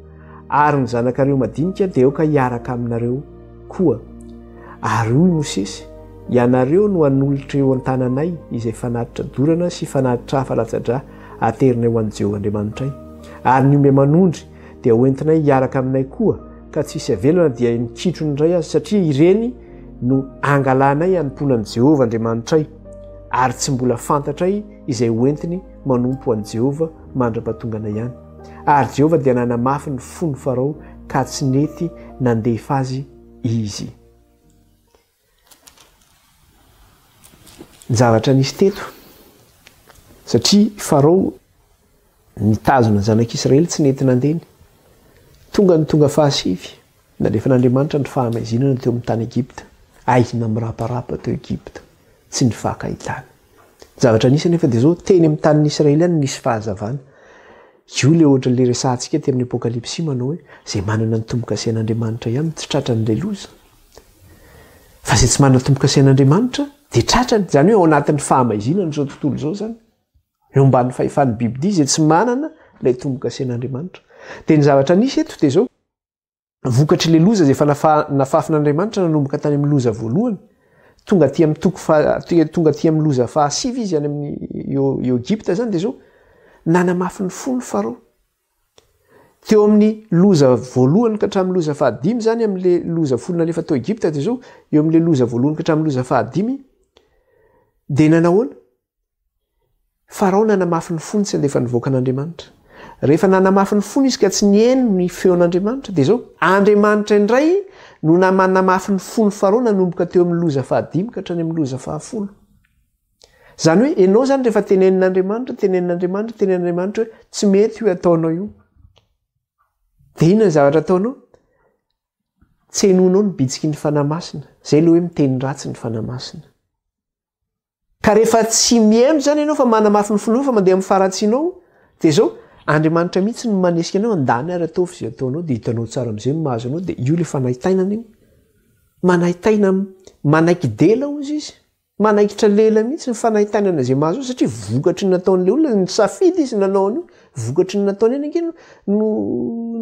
ary ny zanakareo madinika dia aoka hiaraka aminareo koa. Ary hoy Mosesy: ianareo no hanolotra eo an-tananay izay fanatitra dorana sy fanatitra hafa latsa-drà aterinay ho an'i Jehovah Andriamanitray. Ary ny omby aman'ondry dia hoentinay hiaraka aminay koa, ka tsisy avelana dia nikitro indray azy, satria ireny no angalanay hanomponan'i Jehovah Andriamanitray, ary tsy mbola fantatray izay hoentiny manompo an'i Jehovah mandra-patongana ihany. Ary Jehovah dia nanamafy ny fony Farao ka tsy nety nandefa azy izy. Ny zavatra nisy teto, satria Farao nitazona zanak'Israely tsy nety nandeny, tonga fahasivy, nalefa n'Andriamanitra ny fahamaizinana teo amin'ny tany Egypta, aizina miraparapa teo Egypta, tsy nifankahitana. Zavatra nisy anefa dia zao, teny amin'ny tanin'ny Israely any nisy fahazavana. Io le ohatra le resantsika ty amin'ny Apokalipsy manao hoe zay manana ny tombo-kase an'Andriamanitra ihany tsy tratran'ilay loza. Fa zay tsy manana tombo-kase an'Andriamanitra dia tratrany. Zany hoe ao anatin'ny fahamaizinana zao tontolo zao zany, eo ambany fahefan'ny bibidia zay tsy manana ilay tombo-kase an'Andriamanitra. Dia ny zavatra nisy eto dia zao, vokatry le loza zay efa nafafin'Andriamanitra nanomboka tany amin'ny loza voalohany tonga ty amin'ny loza fahasivy izy any amin'ny Egypta zany de zao nanamafy ny fony Farao teo amin'ny loza voalohany ka hatramin'ny loza fahadimy zany amin'le loza folo nalefa tao Egypta de zao eo amin'le loza voalohany ka hatramin'ny loza fahadimy de nanahoana Farao nanamafy ny fony tsy andefa nivoaka an'Andriamanitra rehefa nanamafy ny fony izy ka tsy nieno ny feon'Andriamanitra de zao Andriamanitra indray no nanamafy ny fony Farao nanomboka teo amin'ny loza fahadimy ka hatrany amin'ny loza fahafolo zany hoe enao zany rehefa tenenin'Andriamanitra hoe tsy mety io ataonao io de inona ny zavatra ataonao tsy henonao ny bitsiky ny fanamasina zay le hoe miteny ratsy ny fanamasina ka rehefa tsy mieno zany ianao fa manamafy ny fonao fa mandeha amin'ny faratsinao de zao Andriamanitra mihitsy no manesika anao andany ary ataovy zay ataonao de hitanao tsara am'izay mahazo anao de io le fanaitainana io manaitaina manaiky dela ozy izy manaikitra lela mihitsy ny fanaitainana zay mahazo satria vokatry ny nataon'le olona ny safidy izy nanao an'io vokatry ny nataony eny angeny no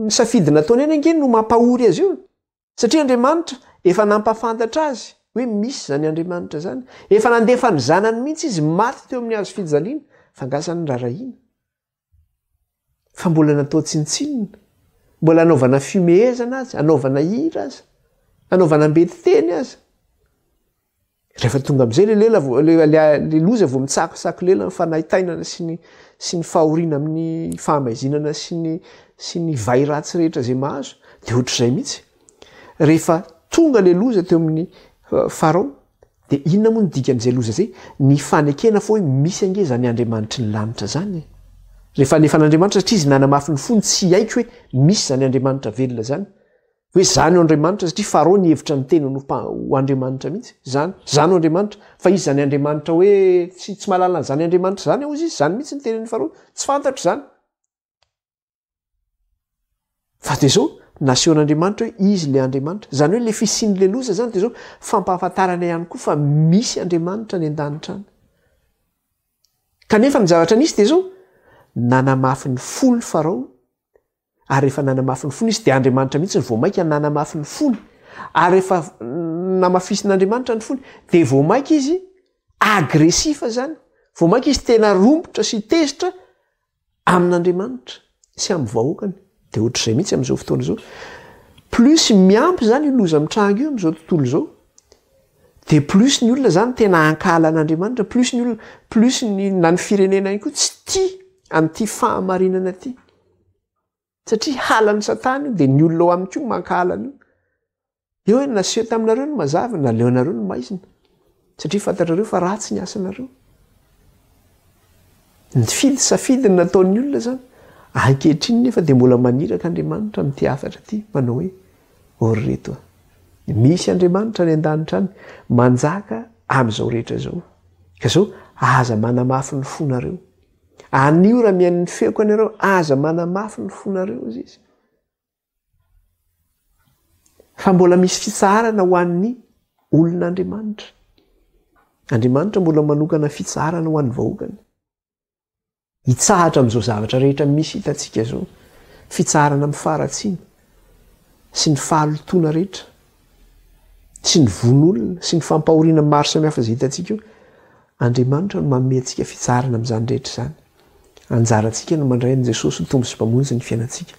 ny safidy nataony eny angeny no mampahory azy io satria Andriamanitra efa nampafantatra azy hoe misy zany Andriamanitra zany efa nandefa ny zanany mihitsy izy maty teo amin'ny hazo fijaliana fa ngasany rarahina fa mbola natao tsintsinina mbola anaovana fumehezana azy anaovana hira azy anaovana mbety teny azy rehefa tonga am'izay le loza vao mitsakosako lela ny fanaitainana sy ny fahoriana amin'ny fahamaizinana sy ny vai ratsy rehetra zay mahazo de ohatr'izay mihitsy rehefa tonga le loza teo amin'ny Farao de inona moa ny dikan'izay loza zay ny fanekena fa hoe misy ange zany Andriamanitry ny lanitra zany rehefa alefan'Andriamanitra satria izy nanamafy ny fony tsy haiko hoe misy zany Andriamanitra velona zany hoe zany o Andriamanitra satria Farao ny hevitra ny teny ho Andriamanitra mihitsy zany o Andriamanitra fa izy zany Andriamanitra hoe tsy mahalala zany Andriamanitra zany ozy izy zany mihitsy ny tenen'ny Farao tsy fantatro zany fa de zao nasehon'Andriamanitra hoe izy le Andriamanitra zany hoe le fisian'le loza zany de zao fampahafantarana ihany koa fa misy Andriamanitra ny an-danitra any kanefa ny zavatra nisy de zao nanamafy ny fony Farao ary rehefa nanamafy ny fony izy de Andriamanitra mihitsy ny voamaika nanamafy ny fony ary rehefa namafisin'Andriamanitra ny fony de voamaika izy agresifa zany voamaika izy tena rombotra sy tezitra amin'Andriamanitra sy amin'ny vahoakany de ohatr'izay mihitsy amin'izao fotoana zao plus miampy zany io loza mitranga io amin'izao tontolo zao de plus ny olona zany tena ankala an'Andriamanitra plus ny olona plus na ny firenena ihany koa tsy tia an'ity fahamarinana ty satria halan'ny Satana io de ny olona ao aminy koa mankalana io hoe naseho taminareo no mazava naleonareo no maizina satria fantatrareo fa ratsy ny asanareo ny fidy safidy ny nataon'ny olona zany ankehitriny nefa de mbola maniraka Andriamanitra amin'ity afatra ty manao hoe ory reto misy Andriamanitra ny an-danitra any manjaka amin'izao rehetra zao ka zao aza manamafy ny fonareo anio raha mihain'ny feoko anareo aza manamafy ny fonareo izy izy fa mbola misy fitsarana ho an'ny olon'Andriamanitra Andriamanitra mbola manokana fitsarana ho an'ny vahoakany hitsahatra amin'izao zavatra rehetra misy hitantsika zao fitsarana amin'ny faratsiana sy ny fahalotoana rehetra sy ny von'olona sy ny fampahoriana maro samihafa zay hitantsika io Andriamanitra no manome antsika fitsarana amin'izany rehetra zany anjarantsika no mandray an' Jesosy ny tombo sy mpamonjy ny fiainantsika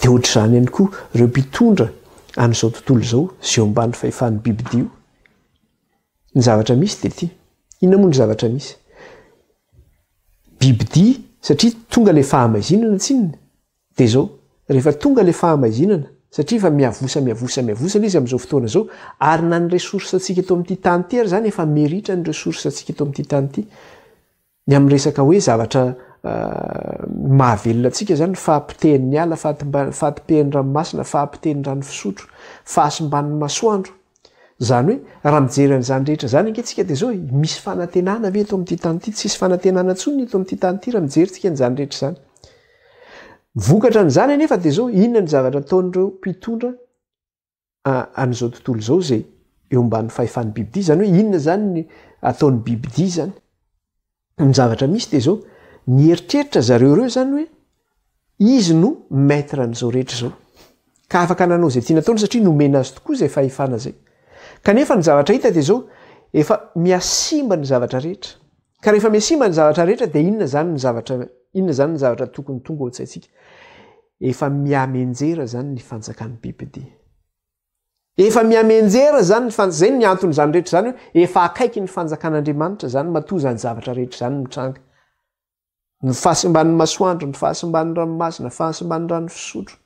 de ohatr'izany ihany koa ireo mpitondra an'izao tontolo zao zay eo ambany fahefan'ny bibidio ny zavatra misy de ty inona moa ny zavatra misy bibidia satria tonga le fahamaizinana tsinony de zao rehefa tonga le fahamaizinana satria fa miavosa izy amin'izao fotoana zao ary na ny resorsa atsika eto amin'ity tany ty ary zany efa meritra ny resorsa atsika eto amin'ity tany ty ny amin'ny resaka hoe zavatra mahavelona atsika zany fahampitehan'ny ala fahampipehan'ny ranomasina fahampitehan'ny rano fisotro fahasimban'ny masoandro zany hoe raha mijery an'izany rehetra zany ankentsika de zao misy fanantenana ve eto amin'ity tany ty tsisy fanantenana ntsony eto amin'ity tany ty raha mijerytsika n'izany rehetra zany vokatra n'izany anefa de zao inona ny zavatra ataon'ireo mpitondra an'izao tontolo zao zay eo ambany fahefan'ny bibidia zany hoe inona zany ny ataon'ny bibidia zany ny zavatra misy de zao ny eritreritra zareo ireo zany hoe izy no maître an'izao rehetra zao ka afaka nanao zay tiana taony satria nomena azy tokoa zay fahefana zay kanefa ny zavatra hita dia zao efa miasimba ny zavatra rehetra ka rehefa miasimba ny zavatra rehetra dia inona zany ny zavatra tokony tonga ao tsaintsika efa miamenjera zany ny fanjakan'ny bibidi efa miamenjera zany zay ny antony zany rehetra zany hoe efa akaiky ny fanjakan'andriamanitra zany matoza ny zavatra rehetra zany mitranga ny fahasimban'ny masoandro ny fahasimban'ny ranomasina fahasimban'ny rano fisotro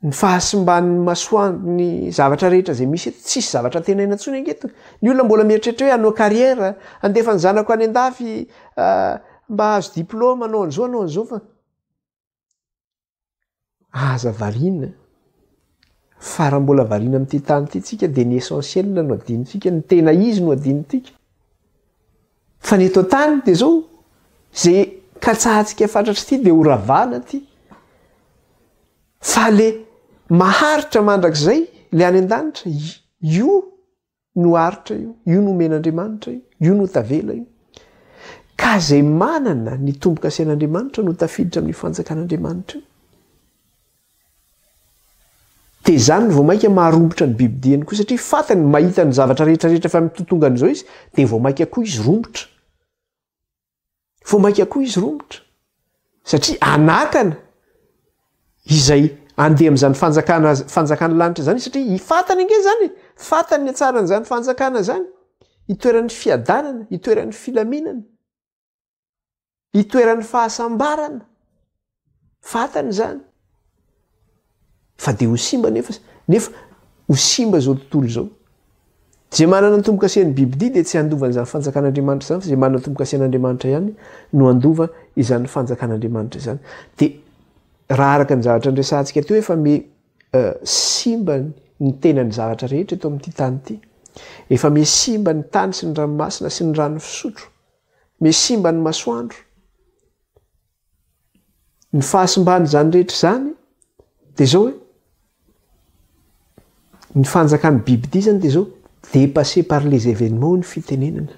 ny fahasimban'ny masoandro ny zavatra rehetra zay misy eto tsisy zavatra tena inantsony angeto ny olona mbola mieritreritra hoe hanao kariera andefa ny zanako any an-dafy mba hazo diplôma anao an'izao fa aza variana fa raha mbola variana amin'ity tany ity tsika dia ny essentiel no adinitsika ny tena izy no adinitsika fa ny eto tany dia zao zay katsahantsika fantatry ity dia horavana ity fa le maharitra mandrakizay le any an-danitra io no haritra io no men'andriamanitra io no tavela io ka zay manana ny tomboka asian'andriamanitra no tafiditra amin'ny fanjakan'andriamanitra io dia zany vao mainka maharombotra ny bibidiany koa satria fatany mahita ny zavatra rehetrarehetra fa mitotongan'izao izy dia vao mainka koa izy rombotra satria anakana izay andeha amin'izany fanjakana lanitra zany satria hifatany ange zany fatany ny atsaran'izany fanjakana zany hitoeran'ny fiadanana hitoeran'ny filaminana hitoeran'ny fahasambarana fatany zany fa dia ho simba nefa ho simba zao tontolo zao zay manana ny tomboka asian'ny bibidi dia tsy handova izany fanjakan'andriamanitra zany fa zay manana ny tomboka asian'andriamanitra ihany no handova izany fanjakan'andriamanitra izany dia raha araka ny zavatra nresantsika teo efa simba ny tenany zavatra rehetra eto amin'ity tany ity efa misimba ny tany sy ny ranomasina sy ny rano fisotro misimba ny masoandro ny fahasimbany zany rehetra zany dia zao hoe ny fanjakan'ny bibidi zany dia zao dépassé par les événements ny fitenenana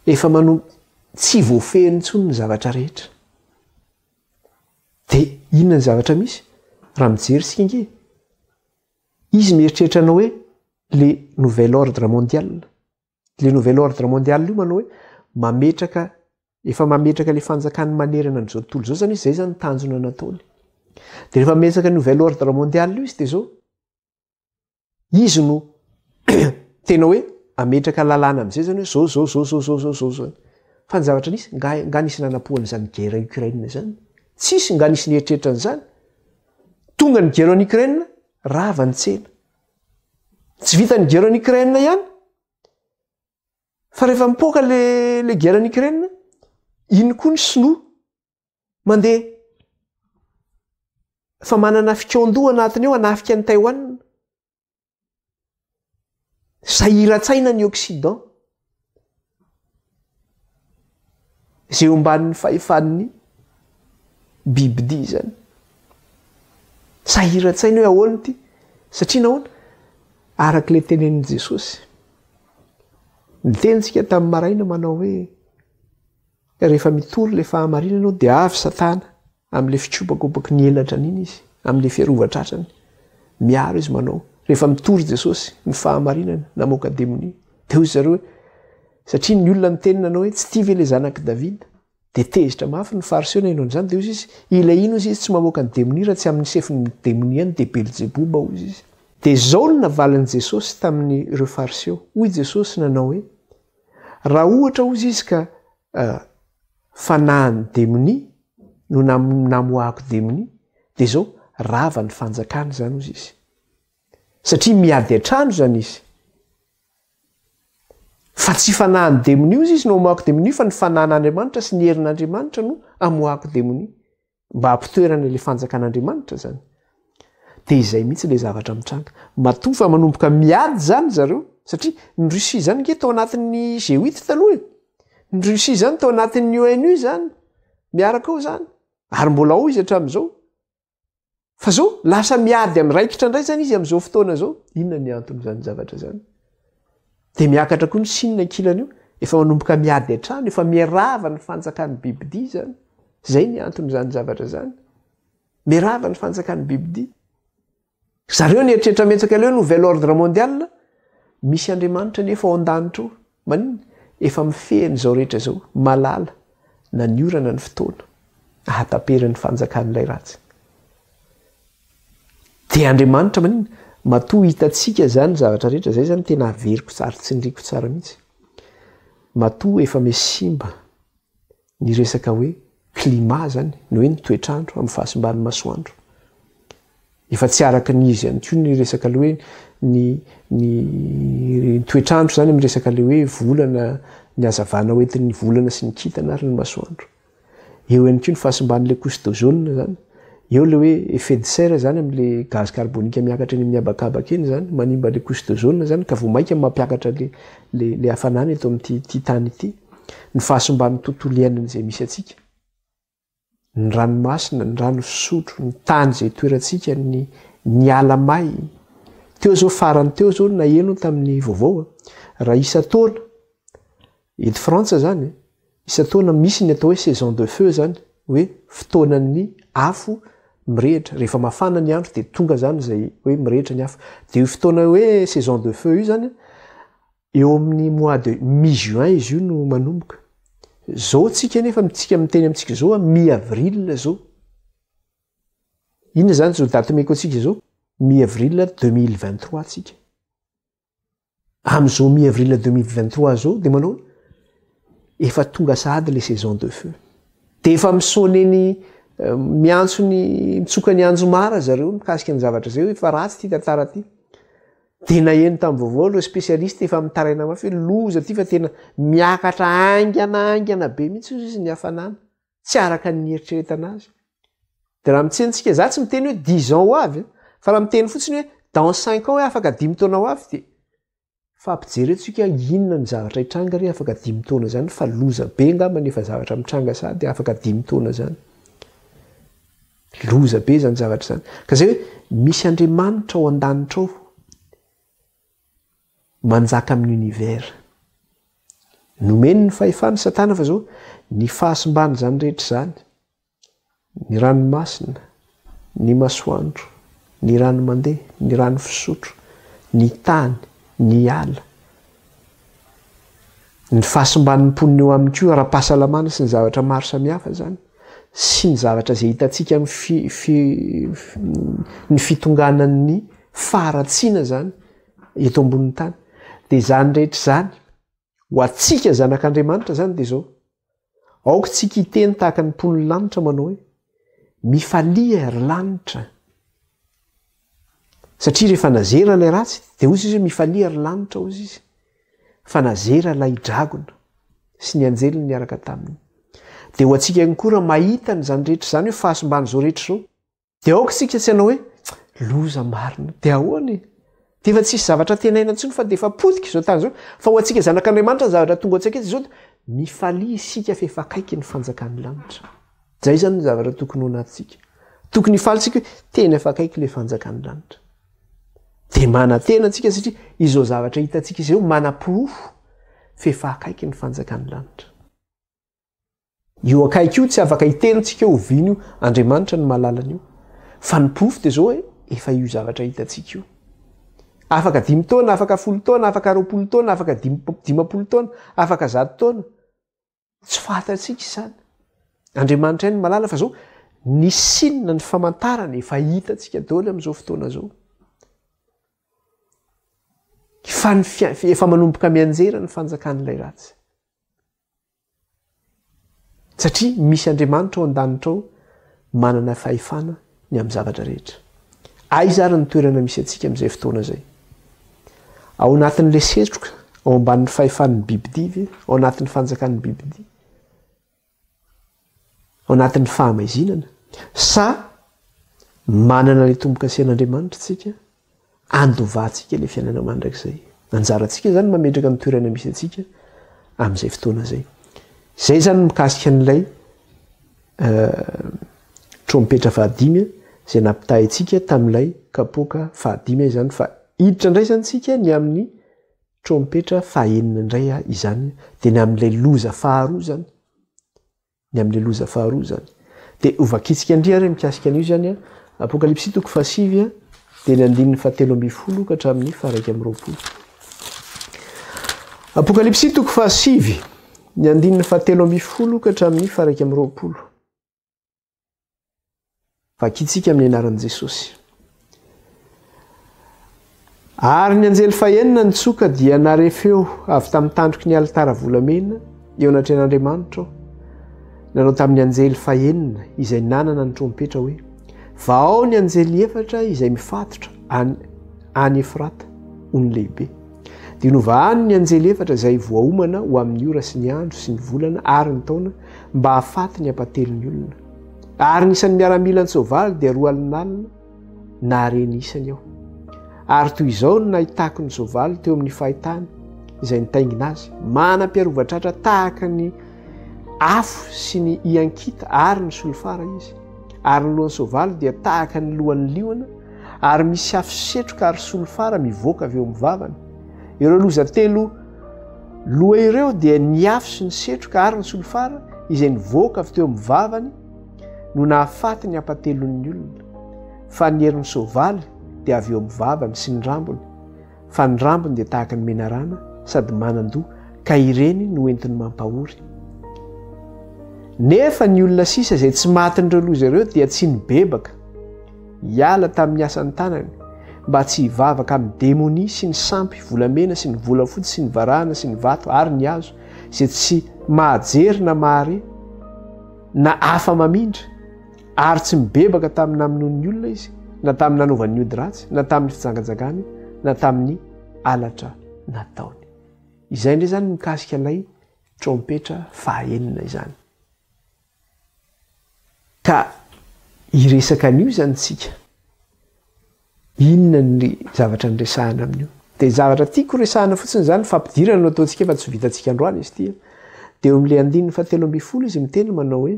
efa tsy voafehiny intsony ny zavatra rehetra dia inona ny zavatra misy raha mijery sika inge izy mieritreritra anao hoe le nouvel ordre mondial io manao hoe efa mametraka le fanjakany manerana n'izao tontolo zao zany izy zay zany tanjona nataony dia rehefa mametraka nouvel ordre mondial io izy dia zao izy no tena hoe ametraka lalàna amin'izay zany hoe zao zany fa ny zavatra nisy nga nisy nanapohan'izany guerre Ukraine zany tsisy nga nisy nieritreritra an'izany tonga ny guerre en Ukraine rava ny tsena tsy vita ny guerre en Ukraine ihany fa rehefa mipoaka le guerre en Ukraine iny koa ny sinoa mandeha fa manana fikon-doha anatiny eo hanafika ny Taïwan sahiran-tsaina ny Occident zay omban'ny fahefan'ny bibidi zany sahiran-tsaina hoe ahoana ity satria nahoana araka le tenenin'i Jesosy nitenitsika tamin'ny maraina manao hoe rehefa mitory le fahamarinana anao dia avy Satana amin'le fitsopakopaky ny elatra n'iny izy amin'le fiarovatratrany miaro izy manao rehefa mitory Jesosy ny fahamarinana namoaka demonia dia hoy zareo hoe satria ny olona mitenina anao hoe tsy tia ve le zanak'i Davida dia tezitra mafy ny farisiona ianao an'izany dia hoy izy ilay ino izy tsy mamoaka ny demonia raha tsy amin'ny sefin'ny demonia ny dia Belzeboba hoy izy dia zao no navalin'i Jesosy tamin'ireo fariseo hoy Jesosy nanao hoe raha ohatra hozy izy ka fanahany demonia no namoahako demonia dia zao rava ny fanjakana zany hozy izy satria miady an-trano zany izy fa tsy fanahany demonia hozy izy no amoahako demonia fa ny fanahan'Andriamanitra sy ny herin'Andriamanitra no amoahako demonia mba hampitoerana le fanjakan'Andriamanitra zany dia izay mihitsy le zavatra mitranga matoa fa manomboka miady zany zareo satria ny Russie zany nge tao anatin'ny G8 taloha ny Russie zany tao anatin'ny ONU zany miaraka ao zany ary mbola ao izy hatramin'izao fa zao lasa miady amin'ny raikitra indray zany izy amin'izao fotoana zao inona ny antony zany zavatra zany dia miakatra koa ny sinina ankilana io efa manomboka miady an-trano efa miarava ny fanjakan'ny bibidi zany zay ny antony zany zavatra zany mirava ny fanjakan'ny bibidia zareo ny eritreritra metsaka leo nouvel ordre mondial misy andriamanitra nefa ao an-danitra eo manina efa mifehiny zao rehetra zao malala na ny orana ny fotoana ahataperany fanjakan'ilay ratsy dia andriamanitra manina matoa hitatsika zany zavatra rehetra zay zany tena averiko tsara tsindriko tsara mihitsy matoa efa mesimba ny resaka hoe klima zany ny hoe ny toetrandro amin'ny fahasimban'ny masoandro efa tsy araka ny izy ihany koa ny resaka le hoe ny toetrandro zany amin'ny resaka le hoe volana ny azavana hoentin'ny volana sy ny kitana ary ny masoandro eo ihany koa ny fahasimban'le couche-d'ozone zany eo le hoe effet de serre zany amin'le gaz carbonique miakatra eny amin'ny abakabaka eny zany manimba le couche-d'ozone zany ka vo maika mampiakatra le hafanana eto amin'ity tany ity ny fahasimban'ny tontolo iainana zay misy atsika ny ranomasina ny rano fisotro ny tany zay toerantsika ny alamay teo zao farany teo zao na eno tamin'ny vaovao raha isa taona eto frantsa zany isa taona misy ny atao hoe saison de feu zany hoe fotoanan'ny afo mirehitra rehefa mafana ny andro de tonga zany zay hoe mirehitra ny afo de io fotoana hoe saison de feu io zany eo amin'ny mois de mi-juin izy io no manomboka zao tsika nefa mitsika miteny amintsika zao mi-avril zao inona zany zao daty meko atsika zao mi-avril 2023 tsika am'izao mi-avril 2023 zao de manao efa tonga sady le saison de feu de efa misoneny miantso ny mitsoka ny anjo mara zareo mikasika ny zavatra zay hoe efa ratsy ty tantara ty de na eny tamin'ny vaovao reo spesialista efa mitaraina mafy hoe loza ty fa tena miakatra angana be mihitsy izy ny hafanana tsy araka ny eritreretana azy de raha mitsenitsika za tsy miteny hoe 10 ans ho avy fa raha miteny fotsiny hoe dans 5 ans hoe afaka 10 taona ho avy de fa ampijerentsika inona ny zavatra hitranga re afaka 10 taona zany fa loza be ngamba nefa zavatra mitranga sady afaka 10 taona zany loza be zany zavatra zany ka zay hoe misy andriamanitra ao an-danitra ao manjaka amin'ny univers nomeny ny fahefany satana fa zao ny fahasimbany zany rehetra zany ny ranomasina ny masoandro ny rano mandeha ny rano fisotro ny tany ny ala ny fahasimbany mponina eo amin'ny ko ara-pahasalamana sy ny zavatra maro samihafa zany sy ny zavatra zay hitatsika ny fitonganan'ny faharatsiana zany eto ambonin'ny tany de zany rehetra zany ho atsika zanak'andriamanitra zany de zao aoka tsika hiteny tahaka ny mponiny lanitra manao hoe mifalia ary lanitra satria rehefa nazera ilay ratsy de ozy izy hoe mifalia ary lanitra ozy izy fa nazera lay dragona sy ny anjely niaraka taminy de ho atsika ihany koa raha mahitany zany rehetra zany hoe fahasimbany zao rehetra zao de aoka tsika tsy hanao hoe loza marina de ahoany de efa tsisy zavatra tenaina ntsony fa de efa potika izao tany zao fa ho atsika zanak'andriamanitra ny zavatra tonga atsika izy zao mifalia isika fa efa akaiky ny fanjakan'ny lanitra zay zany ny zavatra tokony ho anatsika tokony ifalitsika hoe tena efa akaiky le fanjakan'ny lanitra de manatena atsika satria izao zavatra hitatsika izay manam-pirofo fa efa akaiky ny fanjakan'ny lanitra io akaiky io tsy afaka hitenitsika ho vino io andriamanitra ny mahalalana io fa ny pirofo de zao hoe efa io zavatra hitatsika io afaka 10 taona afaka 10 taona afaka 20 taona afaka 10 taona afaka 100 taona tsy fatatsika izany andriamanitra ny malala fa zao ny sinina ny famantarana efa hitatsika daholo amin'izao fotoana zao efa manomboka mianjera ny fanjakan'ilay ratsy satria misy andriamanitra ao an-danitra ao manana fahefana ny amin'ny zavatra rehetra aiza ary ny toerana misy atsika amin'izay fotoana zay ao anatin'le setroka ao ambanin'ny fahefan'ny bibidivy ao anatin'ny fanjakan'ny bibidia ao anatin'ny fahamaizinana sa manana le tombo-kasian'andriamanitra tsika andovatsika le fiainana mandrakizay anjaratsika zany mametraka ny toerana misy atsika amin'izay fotoana zay zay zany mikasika n'ilay trompetra fahadimy zay nampitahy atsika tamin'ilay kapoka fahadimy zany fa hiditra indray zany tsika ny amin'ny trompetra fahaenina indray izany de ny amin'ilay loza faharoa zany ny amin'ilay loza faharoa zany dia ovakitsika andria re mikasika an'io zany a apokalipsy toko fahasivy a dia ny andininy fahatelo amby folo ka hatramin'ny faraiky amby roapolo apokalipsy toko fahasivy ny andininy fahatelo amby folo ka hatramin'ny faraiky amby roapolo vakitsika amin'ny anaran'i Jesosy. Ary ny anjely fahenina nitsoka dia narefeo avy tamin'ny tandroky ny alitara volamena eo anatren'Andriamanitra nanao tamin'ny anjely fahenina izay nanana ny trompetra hoe vao ny anjely efatra izay mifatotra any Efrata hony lehibe dia novahany ny anjely efatra izay voaomana ho amin'ny ora sy ny andro sy ny volana ary ny taona mba hahafaty ny hampatelo ny olona ary nisan'ny miaramila ny soavaly dia roa alinalina na reny isany aho ary toy izao no nahitako ny soavaly teo amin'ny fahitany izay nitaingina azy manam-piarovatratra tahaka ny afo sy ny iankita ary ny solofara izy ary ny lohan'ny soavaly dia tahaka ny lohan'ny liona ary misy afo setroka ary solofara mivoaka avy eo amin'ny vavany ireo loza telo loha ireo dia ny afo sy ny setroka ary ny solofara izay nivoaka avy teo amin'ny vavany no nahafaty ny hampatelon'ny olona fa ny herin'ny soavaly dia avy eo amin'ny vavany sy ny rambony fa ny rambony dia tahaka ny menarana sady manandoha ka ireny no entiny mampahory nefa ny olona sisa izay tsy matin'ireo loza ireo dia tsy nibebaka hiala tamin'ny asan'ny tanany mba tsy hivavaka amin'ny demonia sy ny sampy volamena sy ny volafotsy sy ny varahana sy ny vato ary ny hazo izay tsy mahajery na mahare na afa mamindra ary tsy mibebaka tamin'ny namonoan'ny olona izy na tamin'ny nanaovan'ny ody ratsy na tamin'ny fijangajangany na tamin'ny alatra nataony izay indray zany mikasika ilay trompetra fahaenina izany ka iresaka an'io zany tsika inona ny zavatra nyresahana amin'io dia zavatra tiako resahana fotsiny zany fampidirana no ataontsika fa tsy vitantsika androany izy tia dia eo amin'ilay andininy fahatelo amby folo izy miteny manao hoe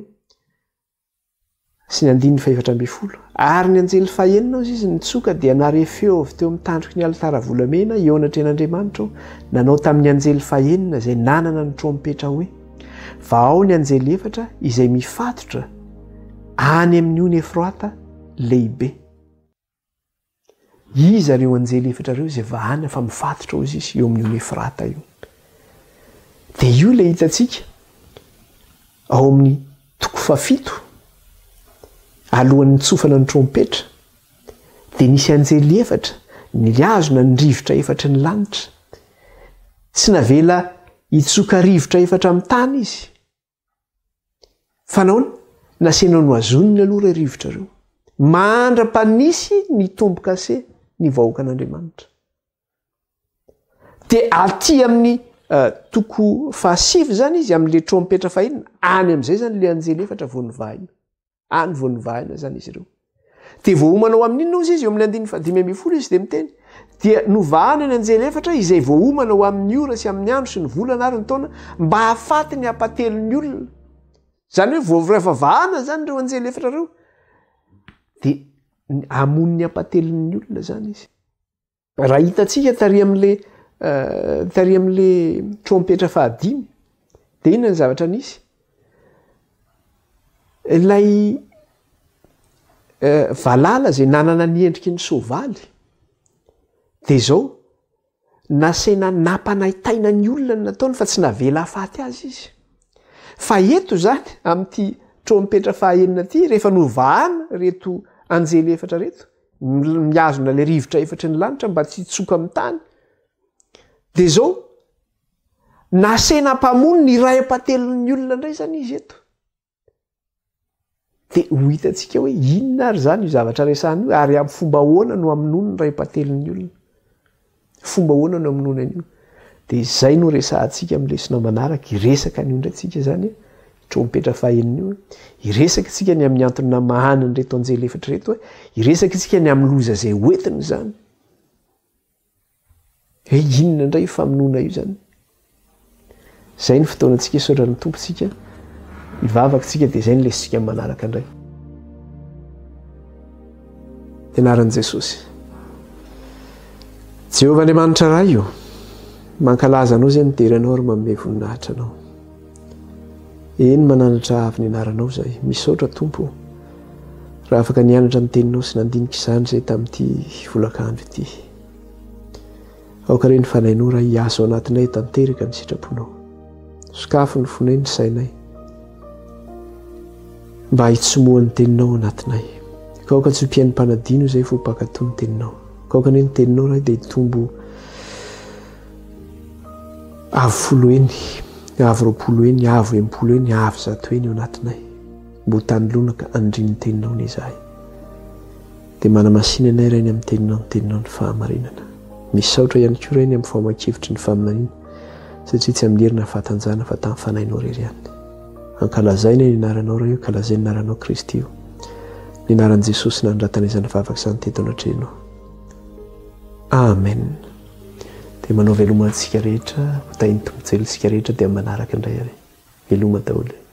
sy ny andininy faefatra amby folo ary ny anjely fahenina ozy izy nitsoka dia narefeo avy teo amin'ny tandroky ny alitara volamena eo anatren'Andriamanitra nanao tamin'ny anjely fahenina izay nanana ny trompetra hoe vao ny anjely efatra izay mifatotra any amin'ny ony Efrata lehibe iza reo anjely efatra reo izay vahana fa mifatotra ozy izy eo amin'ny ony Efrata io dia io ilay hitantsika ao amin'ny toko fafito alohan'ny tsofana ny trompetra dia nisy anjely efatra niazona ny rivotra efatra ny lanitra tsy navela hitsoka rivotra efatra amin'ny tany izy fa nahoana nasena no azoniny aloha ireo rivotra ireo mandra-panisy ny tombo-kase ny vahoaka an'Andriamanitra dia aty amin'ny toko fahasivy zany izy amin'ilay trompetra fahenina any amin'izay zany ilay anjely efatra vao nivahina any vao nivahina zany izy ireo dia vao homanao amin'inona ozy izy eo amin'ny andininy fahadimy amby folo izy dia miteny dia novahana ny anjely efatra izay vao homanao amin'ny ora sy amin'ny andro sy ny volana ary ny taona mba hahafaty ny hampatelon'ny olona zany hoe vao rehefa vahana zany ireo anjely efatra ireo dia hamon'ny hampatelon'ny olona zany izy raha hitantsika tary amin'le trompetra fahadimy dia inona ny zavatra nisy ilay valala izay nanana ny endriky ny soavaly dia izao nasena nampanaitaina ny olona ny nataony fa tsy navela hafaty azy izy fa eto zany amin'ity trompetra fahaenina aty rehefa novahana reto anjely efatra reto miazona ilay rivotra efatra ny lanitra mba tsy hitsoka amin'ny tany dia izao nasena mpamono ny ray ampatelon'ny olona indray zany izy eto dia ho hitantsika hoe inona ary zany io zavatra resahana io ary amin'ny fomba ahoana no amonono ny ray ampatelon'ny olona fomba ahoana no amonono an'io dia izay no resahantsika amin'ny lesona manaraka iresaka an'io indray tsika zany trompetra fahenina io iresaka tsika ny amin'ny antony mahanany reto anjely efatra reto iresaka tsika ny amin'ny loza izay hoentiny zany hoe inona indray io famonoana io zany izay ny fotoanantsika isaorany tompontsika ivavaka tsika dia izay ny lesitsika manaraka indray tenaran'i Jesosy Jehovah Andriamanitra raha io mankalaza anao izay midery anao ary manome voninahitra anao eny mananatra avy ny anaranao zay misaotra tompo raha afaka nianatra ny teninao sy nandinika izany zay tamin'ity volakandro ity aoka reny fanainao raha hiazo ao anatinay tanteraka ny sitraponao sokafo ny fonay ny sainay mba hitsomohan'ny teninao anatinay kaoka tsy hompian'ny mpanadino zay fo mpakatoa ny teninao kaoka ne ny teninao raha dia hitombo avy folo eny avy roapolo eny avy empolo eny avy zato eny eo anatinay mbo tanylonaka andrin'ny teninao ny izahay dia manamasina anay rainy amin'ny teninao ny teninao ny fahamarinana misaotra ihany koa rainy amin'ny famakevitry ny faminaniana satria tsy amin'ny herina fahatanjana fa tamin'ny fanainao rery ihany ankalazaina ny anaranao raha io kalazainy naranao Kristy io ny anaran'i Jesosy nandratan'izany vavaka izany teto anatrenao amen dia manao veloma antsika rehetra ho tahiny tompontsely isika rehetra dia manaraka indray ary veloma daholo